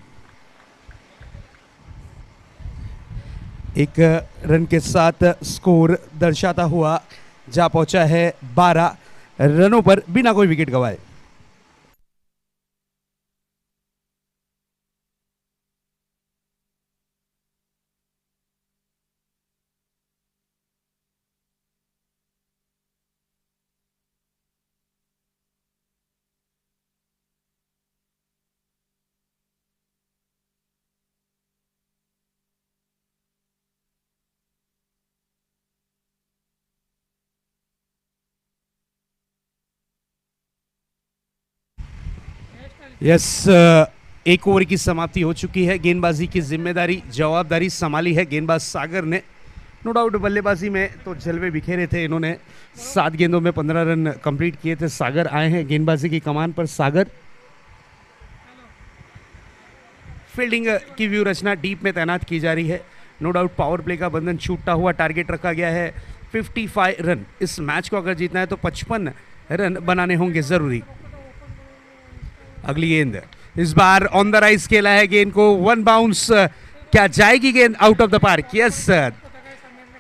एक रन के साथ स्कोर दर्शाता हुआ जा पहुंचा है 12 रनों पर बिना कोई विकेट गंवाए। यस, एक ओवर की समाप्ति हो चुकी है। गेंदबाजी की जिम्मेदारी जवाबदारी संभाली है गेंदबाज सागर ने। नो डाउट बल्लेबाजी में तो जलवे बिखेरे थे इन्होंने। 7 गेंदों में 15 रन कंप्लीट किए थे। सागर आए हैं गेंदबाजी की कमान पर। सागर फील्डिंग की व्यू रचना डीप में तैनात की जा रही है। नो डाउट पावर प्ले का बंधन छूटता हुआ टारगेट रखा गया है 55 रन। इस मैच को अगर जीतना है तो 55 रन बनाने होंगे जरूरी। अगली गेंद इस बार ऑन द राइज खेला है गेंद को। 1 बाउंस, क्या जाएगी गेंद out of the park? Yes,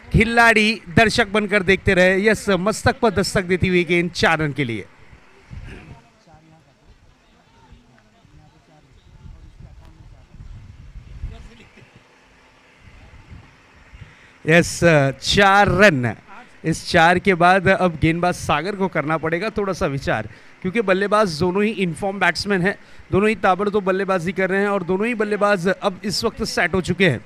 खिलाड़ी दर्शक बनकर देखते रहे। यस, मस्तक पर दस्तक देती हुई गेंद 4 रन के लिए। Yes, 4 run. इस 4 के बाद अब गेंदबाज सागर को करना पड़ेगा थोड़ा सा विचार, क्योंकि बल्लेबाज दोनों ही इनफॉर्म बैट्समैन हैं। दोनों ही ताबड़तोड़ बल्लेबाजी कर रहे हैं और दोनों ही बल्लेबाज अब इस वक्त सेट हो चुके हैं।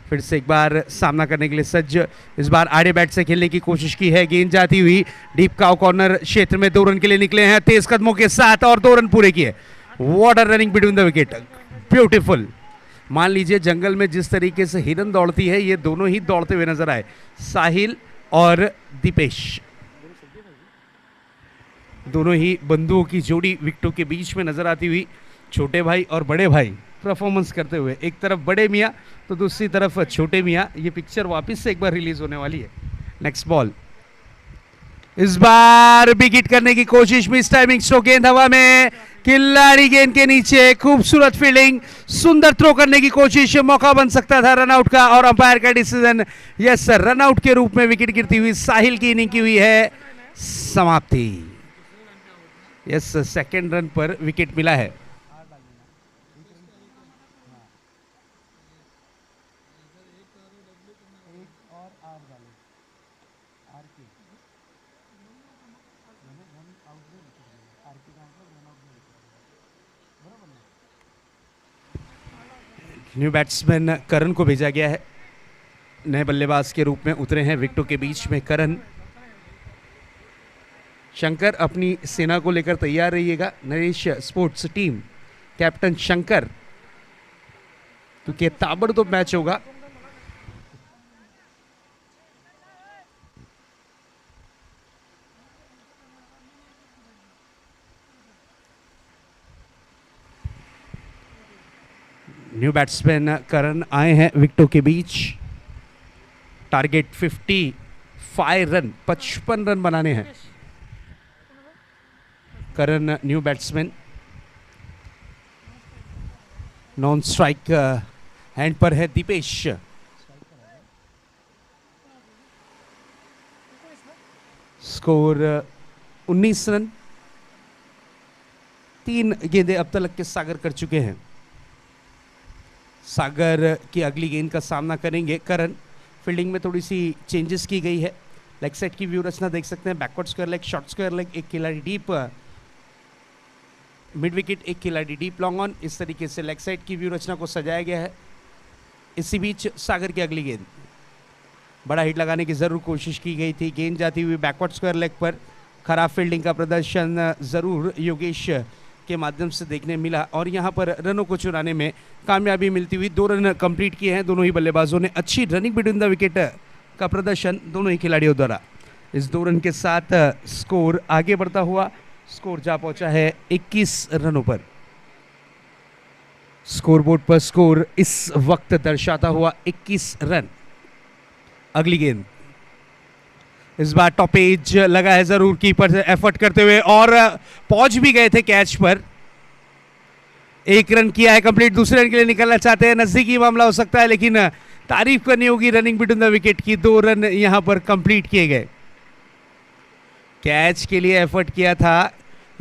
फिर से एक बार सामना करने के लिए सज्ज। इस बार आड़े बैट से खेलने की कोशिश की है। गेंद जाती हुई डीप काउ कॉर्नर क्षेत्र में 2 रन के लिए निकले हैं तेज कदमों के साथ और 2 रन पूरे किए। What a running between the wicket, beautiful. मान लीजिए जंगल में जिस तरीके से हिरन दौड़ती है, ये दोनों ही दौड़ते हुए नजर आए, साहिल और दीपेश। दोनों ही बंधुओं की जोड़ी विकेटों के बीच में नजर आती हुई। छोटे भाई और बड़े भाई परफॉर्मेंस करते हुए, एक तरफ बड़े मियाँ तो दूसरी तरफ छोटे मियाँ। ये पिक्चर वापस से एक बार रिलीज होने वाली है। नेक्स्ट बॉल, इस बार बिग हिट करने की कोशिश, मिस टाइमिंग स्ट्रोक, गेंद हवा में, खिलाड़ी गेंद के नीचे, खूबसूरत फील्डिंग, सुंदर थ्रो करने की कोशिश, मौका बन सकता था रनआउट का और अंपायर का डिसीजन। यस सर, रनआउट के रूप में विकेट गिरती हुई साहिल की इनिंग की हुई है समाप्ति। यस, सेकेंड रन पर विकेट मिला है। न्यू बैट्समैन करण को भेजा गया है। नए बल्लेबाज के रूप में उतरे हैं विकेटों के बीच में करण। शंकर अपनी सेना को लेकर तैयार रहिएगा। Naresh sports team captain Shankar, क्योंकि ताबड़तोड़ मैच होगा। न्यू बैट्समैन करण आए हैं विकेटों के बीच। टारगेट 55 रन, 55 रन बनाने हैं। Karan new batsman, non strike end पर है दीपेश। Score 19 run. 3 गेंदें अब तक के सागर कर चुके हैं। सागर की अगली गेंद का सामना करेंगे करण। फील्डिंग में थोड़ी सी चेंजेस की गई है। लेग साइड की व्यू रचना देख सकते हैं। Backward square leg, short square leg, एक खिलाड़ी डीप मिड विकेट, एक खिलाड़ी डीप लॉन्ग ऑन। इस तरीके से लेग साइड की व्यू रचना को सजाया गया है। इसी बीच सागर की अगली गेंद, बड़ा हिट लगाने की जरूर कोशिश की गई थी। गेंद जाती हुई बैकवर्ड स्क्वायर लेग पर। खराब फील्डिंग का प्रदर्शन जरूर योगेश के माध्यम से देखने मिला और यहां पर रनों को चुराने में कामयाबी मिलती हुई। 2 रन कंप्लीट किए हैं दोनों ही बल्लेबाजों ने। अच्छी रनिंग बिटवीन द विकेट का प्रदर्शन दोनों ही खिलाड़ियों द्वारा। इस 2 रन के साथ स्कोर आगे बढ़ता हुआ। स्कोर जा पहुंचा है 21 रनों पर। स्कोरबोर्ड पर स्कोर इस वक्त दर्शाता हुआ 21 रन। अगली गेंद, इस बार टॉप एज लगा है जरूर कीपर से एफर्ट करते हुए और पहुंच भी गए थे कैच पर। एक रन किया है कंप्लीट, दूसरे रन के लिए निकलना चाहते हैं, नजदीकी मामला हो सकता है लेकिन तारीफ करनी होगी रनिंग बिटवीन द विकेट की। 2 रन यहां पर कंप्लीट किए गए। कैच के लिए एफर्ट किया था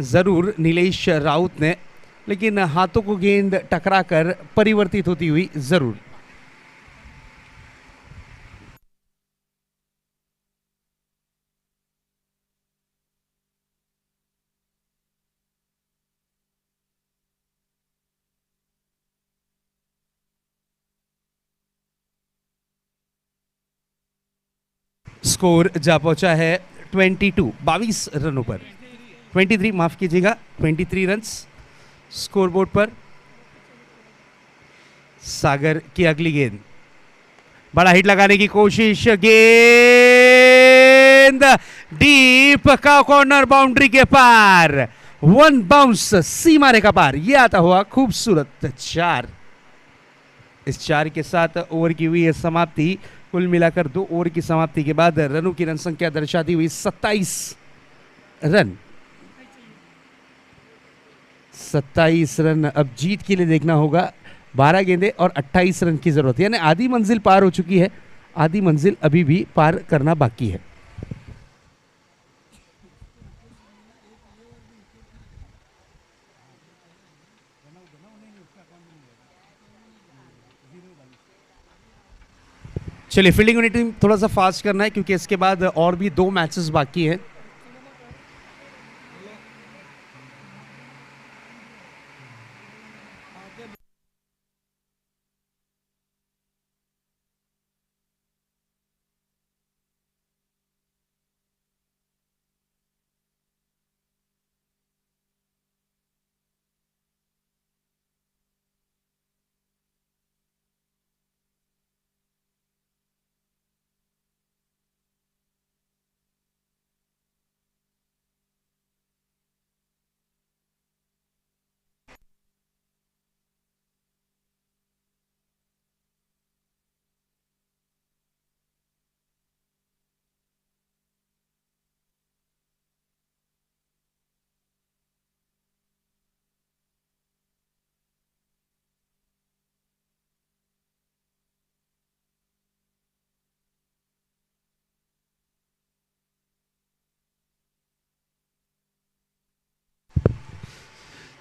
जरूर नीलेश राउत ने, लेकिन हाथों को गेंद टकरा कर परिवर्तित होती हुई जरूर। स्कोर जा पहुंचा है 22 रनों पर, 23 माफ कीजिएगा, 23 रन स्कोरबोर्ड पर। सागर की अगली गेंद, बड़ा हिट लगाने की कोशिश, गेंद डीप का कॉर्नर बाउंड्री के पार, 1 बाउंस सीमा रेखा पार, यह आता हुआ खूबसूरत 4। इस 4 के साथ ओवर की हुई है समाप्ति। कुल मिलाकर 2 ओवर की समाप्ति के बाद रनों की रन संख्या दर्शाती हुई 27 रन। 27 रन अब जीत के लिए देखना होगा। 12 गेंदे और 28 रन की जरूरत है, यानी आधी मंजिल पार हो चुकी है, आधी मंजिल अभी भी पार करना बाकी है। चलिए फील्डिंग यूनिट टीम थोड़ा सा फास्ट करना है क्योंकि इसके बाद और भी 2 मैचेस बाकी हैं।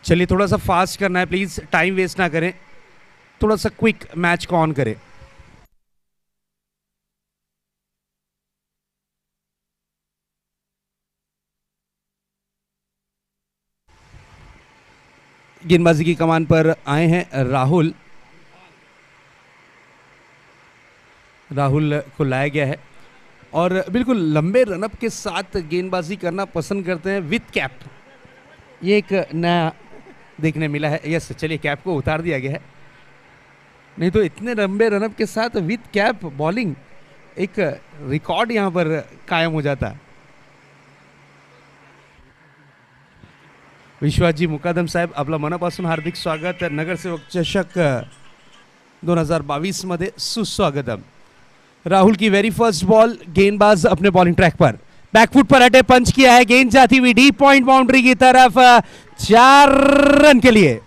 चलिए थोड़ा सा फास्ट करना है, प्लीज टाइम वेस्ट ना करें, थोड़ा सा क्विक मैच को ऑन करें। गेंदबाजी की कमान पर आए हैं राहुल। राहुल को लाया गया है और बिल्कुल लंबे रनअप के साथ गेंदबाजी करना पसंद करते हैं विथ कैप। ये एक नया देखने मिला है। यस, चलिए कैप को उतार दिया गया है, नहीं तो इतने लंबे रनअप के साथ विथ कैप बॉलिंग एक रिकॉर्ड यहां पर कायम हो जाता। विश्वासजी मुकादम साहेब, आपलं मनापासून हार्दिक स्वागत नगरसेवक चषक 2022 मध्ये सुस्वागतम। राहुल की वेरी फर्स्ट बॉल, गेंदबाज अपने बॉलिंग ट्रैक पर बैकफुट पर हटे, पंच किया है, गेंद जाती हुई डीप पॉइंट बाउंड्री की तरफ, 4 रन के लिए।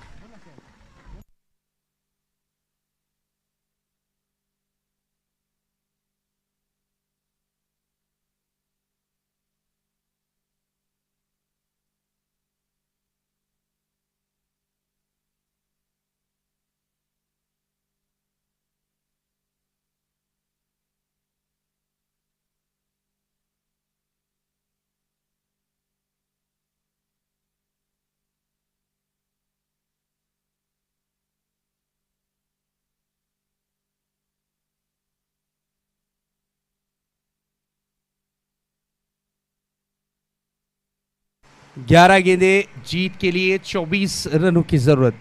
ग्यारह गेंदे जीत के लिए 24 रनों की जरूरत।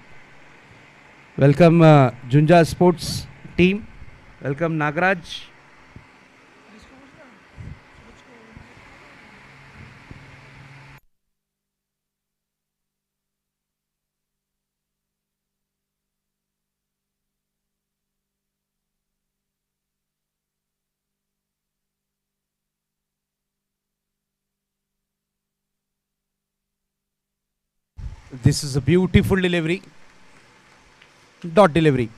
Welcome Junja sports team, welcome Nagraj. This is a beautiful delivery. Dot delivery.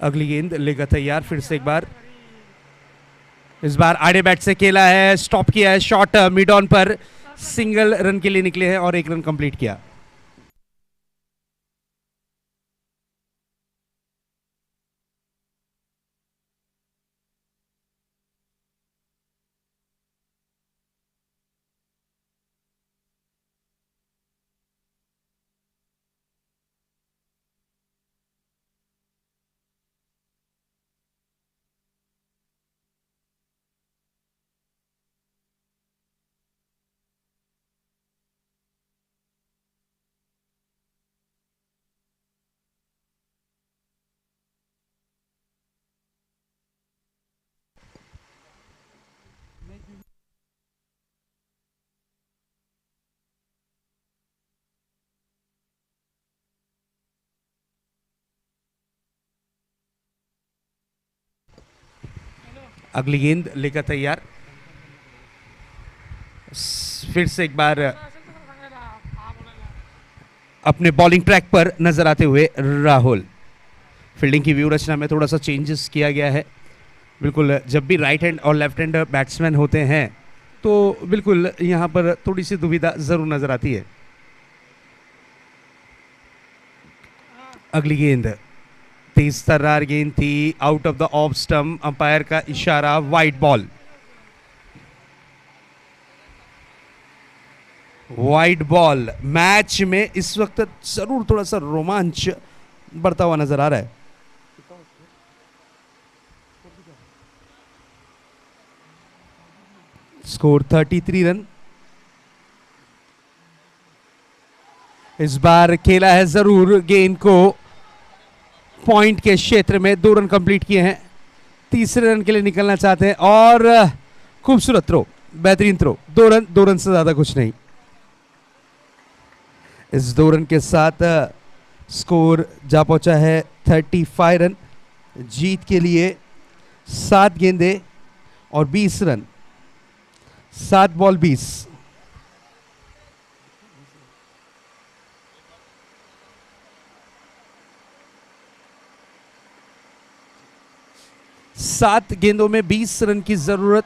अगली गेंद लेकर तैयार, फिर से एक बार, इस बार आड़े बैट से खेला है, स्टॉप किया है, शॉट मिड ऑन पर सिंगल रन के लिए निकले हैं और 1 रन कंप्लीट किया। अगली गेंद लेकर तैयार, फिर से एक बार अपने बॉलिंग ट्रैक पर नजर आते हुए राहुल। फील्डिंग की व्यू रचना में थोड़ा सा चेंजेस किया गया है। बिल्कुल, जब भी राइट हैंड और लेफ्ट हैंड बैट्समैन होते हैं तो बिल्कुल यहाँ पर थोड़ी सी दुविधा जरूर नजर आती है। अगली गेंद तेज तर्रार गेंद थी, out of the off stump, umpire का इशारा, wide ball. Wide ball. Match में इस वक्त जरूर थोड़ा सा रोमांच बढ़ता हुआ नजर आ रहा है। Score 33 run. इस बार खेला है जरूर गेंद को पॉइंट के क्षेत्र में, 2 रन कंप्लीट किए हैं, तीसरे रन के लिए निकलना चाहते हैं और खूबसूरत थ्रो, बेहतरीन थ्रो, 2 रन से ज्यादा कुछ नहीं। इस 2 रन के साथ स्कोर जा पहुंचा है 35 रन। जीत के लिए 7 गेंदे और 20 रन, 7 बॉल 20। सात गेंदों में 20 रन की जरूरत।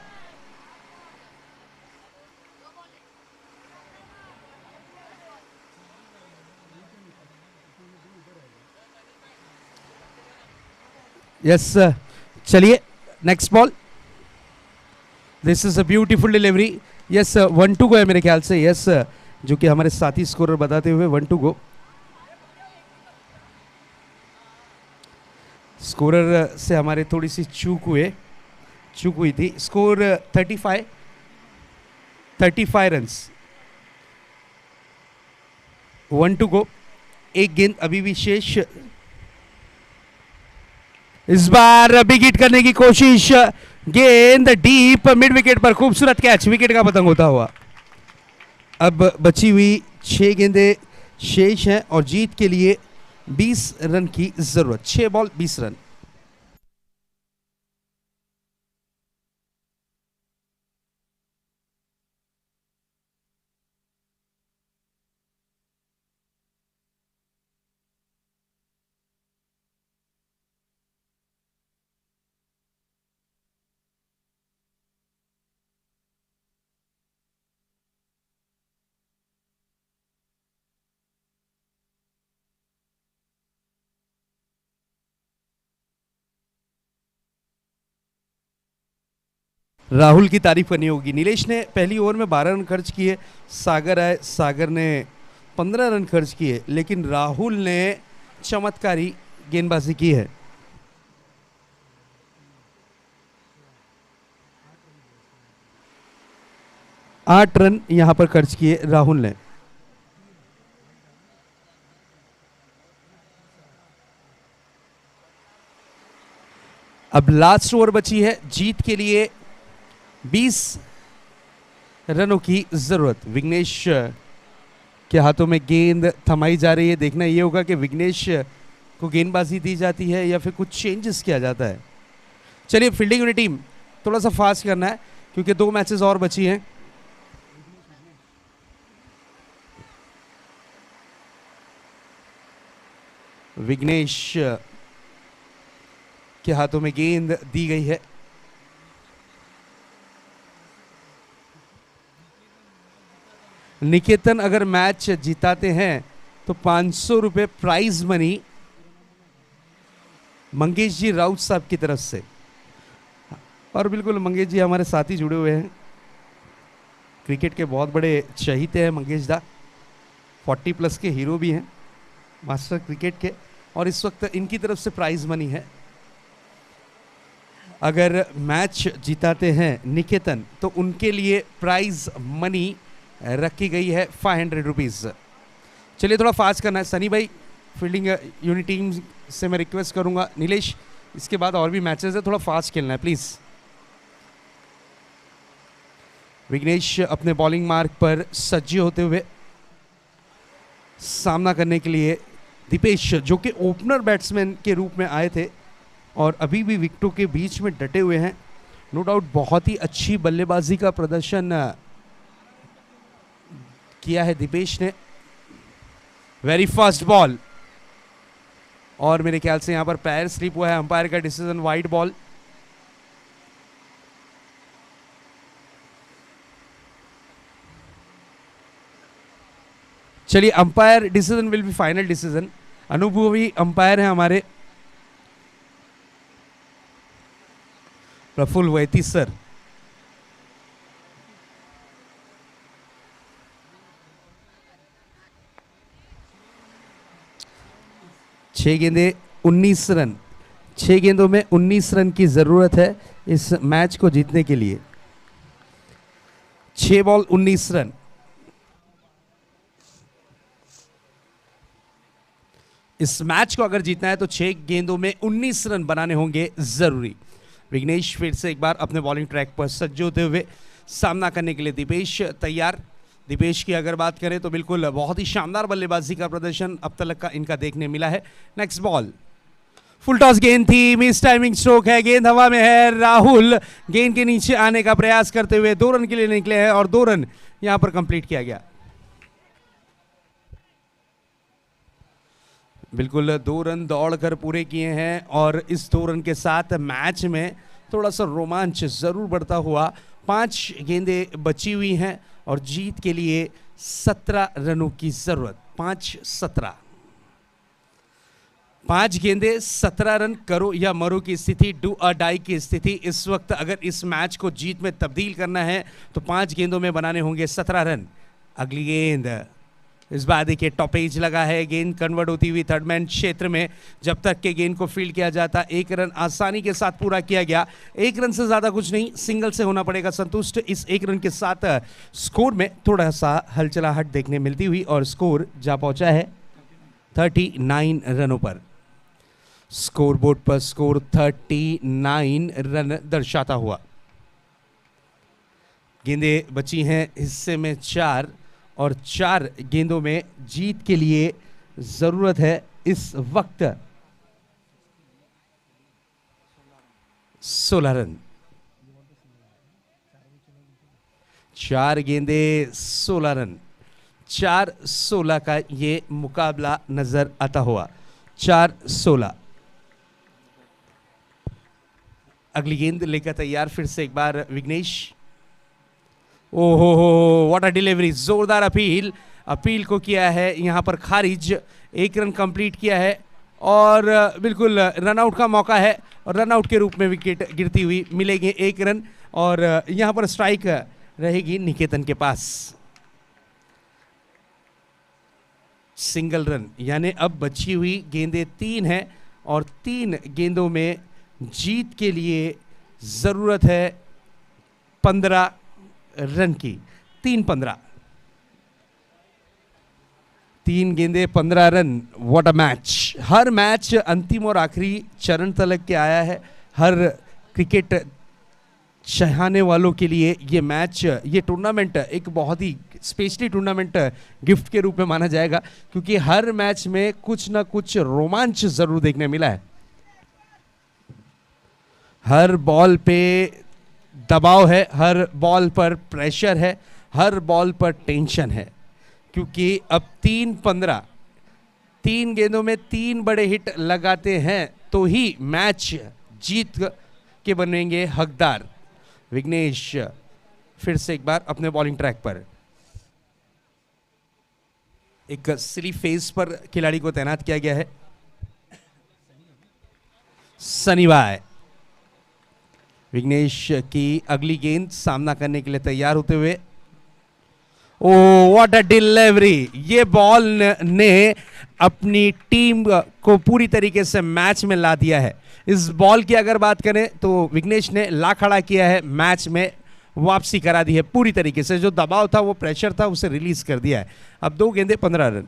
यस, चलिए next ball. This is a beautiful delivery. Yes, 1-2 गो है मेरे ख्याल से। यस, जो कि हमारे साथी स्कोरर बताते हुए 1-2 गो। स्कोरर से हमारे थोड़ी सी चूक हुई थी। स्कोर 35 रन्स, 1-2 गो। एक गेंद अभी भी शेष। इस बार बिग हिट करने की कोशिश, गेंद डीप मिड विकेट पर, खूबसूरत कैच, विकेट का पतंग होता हुआ। अब बची हुई 6 गेंदे शेष हैं और जीत के लिए 20 रन की जरूरत। 6 बॉल 20 रन। राहुल की तारीफ करनी होगी। नीलेश ने पहली ओवर में 12 रन खर्च किए, सागर आए, सागर ने 15 रन खर्च किए, लेकिन राहुल ने चमत्कारी गेंदबाजी की है। आठ रन यहां पर खर्च किए राहुल ने। अब लास्ट ओवर बची है, जीत के लिए 20 रनों की जरूरत। विघ्नेश के हाथों में गेंद थमाई जा रही है। देखना यह होगा कि विघ्नेश को गेंदबाजी दी जाती है या फिर कुछ चेंजेस किया जाता है? चलिए फील्डिंग यूनिट टीम थोड़ा सा फास्ट करना है क्योंकि 2 मैचेस और बची हैं। विघ्नेश के हाथों में गेंद दी गई है। निकेतन अगर मैच जिताते हैं तो 500 रुपए प्राइज मनी मंगेश जी राउत साहब की तरफ से। और बिल्कुल मंगेश जी हमारे साथ ही जुड़े हुए हैं, क्रिकेट के बहुत बड़े चहीते हैं मंगेश दा, 40+ के हीरो भी हैं मास्टर क्रिकेट के। और इस वक्त इनकी तरफ से प्राइज मनी है, अगर मैच जिताते हैं निकेतन तो उनके लिए प्राइज मनी रखी गई है 500 रुपीज़। चलिए थोड़ा फास्ट करना है सनी भाई, फील्डिंग यूनिट टीम से मैं रिक्वेस्ट करूंगा। नीलेश, इसके बाद और भी मैचेस है, थोड़ा फास्ट खेलना है प्लीज़। विघ्नेश अपने बॉलिंग मार्क पर सज्ज होते हुए सामना करने के लिए दीपेश, जो कि ओपनर बैट्समैन के रूप में आए थे और अभी भी विकेटों के बीच में डटे हुए हैं। नो डाउट बहुत ही अच्छी बल्लेबाजी का प्रदर्शन किया है दीपेश ने। वेरी फास्ट बॉल, और मेरे ख्याल से यहां पर पैर स्लिप हुआ है, अंपायर का डिसीजन वाइड बॉल। चलिए umpire decision will be final decision. अनुभवी अंपायर है हमारे प्रफुल्ल वैती सर। छह गेंदे 19 रन, 6 गेंदों में 19 रन की जरूरत है इस मैच को जीतने के लिए। 6 बॉल 19 रन। इस मैच को अगर जीतना है तो 6 गेंदों में 19 रन बनाने होंगे जरूरी। विघ्नेश फिर से एक बार अपने बॉलिंग ट्रैक पर सज्ज होते हुए सामना करने के लिए दीपेश तैयार। दीपेश की अगर बात करें तो बिल्कुल बहुत ही शानदार बल्लेबाजी का प्रदर्शन अब तक का इनका देखने मिला है। नेक्स्ट बॉल, फुल टॉस गेंद थी, मिस टाइमिंग स्ट्रोक है, गेंद हवा में है। राहुल गेंद के नीचे आने का प्रयास करते हुए 2 रन के लिए निकले हैं और 2 रन यहां पर कंप्लीट किया गया। बिल्कुल 2 रन दौड़कर पूरे किए हैं और इस 2 रन के साथ मैच में थोड़ा सा रोमांच जरूर बढ़ता हुआ। 5 गेंदें बची हुई हैं और जीत के लिए 17 रनों की जरूरत। 5-17, 5 गेंदें 17 रन, करो या मरो की स्थिति, डू और डाई की स्थिति। इस वक्त अगर इस मैच को जीत में तब्दील करना है तो 5 गेंदों में बनाने होंगे 17 रन। अगली गेंद, इस बार देखिए टॉप एज लगा है, गेंद कन्वर्ट होती हुई थर्ड मैन क्षेत्र में। जब तक के गेंद को फील्ड किया जाता, 1 रन आसानी के साथ पूरा किया गया। 1 रन से ज्यादा कुछ नहीं, सिंगल से होना पड़ेगा संतुष्ट। इस 1 रन के साथ स्कोर में थोड़ा सा हलचलाहट देखने मिलती हुई और स्कोर जा पहुंचा है 39 रनों पर। स्कोर बोर्ड पर स्कोर 39 रन दर्शाता हुआ। गेंदें बची हैं हिस्से में 4 और 4 गेंदों में जीत के लिए जरूरत है इस वक्त 16 रन। 4 गेंदे 16 रन, 4-16 का ये मुकाबला नजर आता हुआ। 4-16। अगली गेंद लेकर तैयार फिर से एक बार विघ्नेश। ओहो हो, व्हाट अ डिलीवरी, जोरदार अपील, अपील को किया है यहां पर खारिज। 1 रन कंप्लीट किया है और बिल्कुल रनआउट का मौका है और रनआउट के रूप में विकेट गिरती हुई मिलेगी 1 रन और यहां पर स्ट्राइक रहेगी निकेतन के पास। सिंगल रन, यानी अब बची हुई गेंदें 3 हैं और 3 गेंदों में जीत के लिए जरूरत है 15 रन की। 3-15, 3 गेंदे 15 run. What a match. Her match अंतिम और आखिरी चरण तक के आया है। हर क्रिकेट चाहने वालों के लिए ये मैच, ये टूर्नामेंट एक बहुत ही स्पेशली टूर्नामेंट गिफ्ट के रूप में माना जाएगा, क्योंकि हर मैच में कुछ ना कुछ रोमांच जरूर देखने मिला है। हर बॉल पे दबाव है, हर बॉल पर प्रेशर है, हर बॉल पर टेंशन है, क्योंकि अब 3-15 3 गेंदों में 3 बड़े हिट लगाते हैं तो ही मैच जीत के बनेंगे हकदार। विघ्नेश फिर से एक बार अपने बॉलिंग ट्रैक पर, एक सिली फेस पर खिलाड़ी को तैनात किया गया है, सनी भाई। विघ्नेश की अगली गेंद सामना करने के लिए तैयार होते हुए, ओ व्हाट अ डिलीवरी! ये बॉल ने अपनी टीम को पूरी तरीके से मैच में ला दिया है। इस बॉल की अगर बात करें तो विघ्नेश ने ला खड़ा किया है, मैच में वापसी करा दी है पूरी तरीके से। जो दबाव था, वो प्रेशर था, उसे रिलीज कर दिया है। अब 2 गेंदें 15 रन।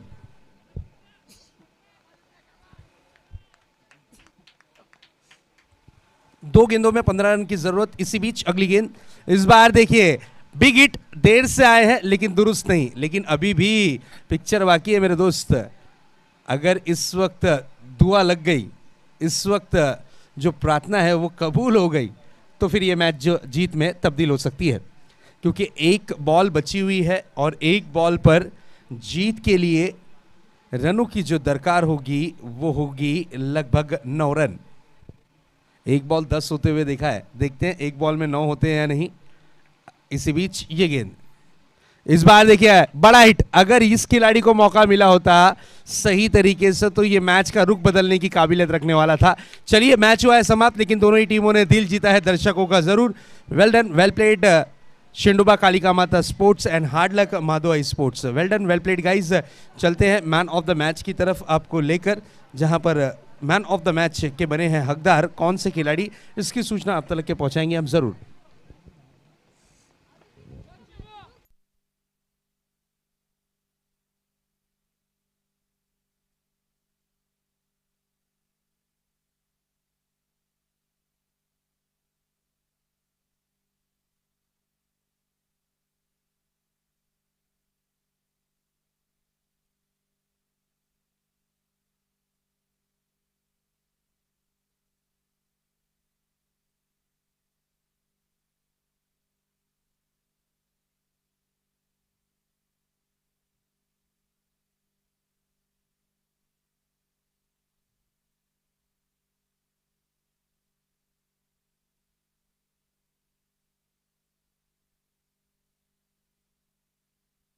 दो गेंदों में 15 रन की जरूरत। इसी बीच अगली गेंद, इस बार देखिए बिग हिट देर से आए हैं लेकिन दुरुस्त नहीं, लेकिन अभी भी पिक्चर बाकी है मेरे दोस्त। अगर इस वक्त दुआ लग गई, इस वक्त जो प्रार्थना है वो कबूल हो गई, तो फिर ये मैच जो जीत में तब्दील हो सकती है, क्योंकि एक बॉल बची हुई है और एक बॉल पर जीत के लिए रनों की जो दरकार होगी वो होगी लगभग 9 रन। एक बॉल 10 होते हुए देखा है, देखते हैं एक बॉल में 9 होते हैं या नहीं। इसी बीच ये गेंद, इस बार देखिए बड़ा हिट। अगर इस खिलाड़ी को मौका मिला होता सही तरीके से तो ये मैच का रुख बदलने की काबिलियत रखने वाला था। चलिए मैच हुआ है समाप्त, लेकिन दोनों ही टीमों ने दिल जीता है दर्शकों का जरूर। वेल डन, वेल प्लेड शेंडुबा कालिका माता स्पोर्ट्स एंड हार्ड लक माधोई स्पोर्ट्स। वेल डन, वेल प्लेड गाइज। चलते हैं मैन ऑफ द मैच की तरफ आपको लेकर, जहां पर मैन ऑफ द मैच के बने हैं हकदार कौन से खिलाड़ी, इसकी सूचना आप तक के पहुंचाएंगे हम जरूर।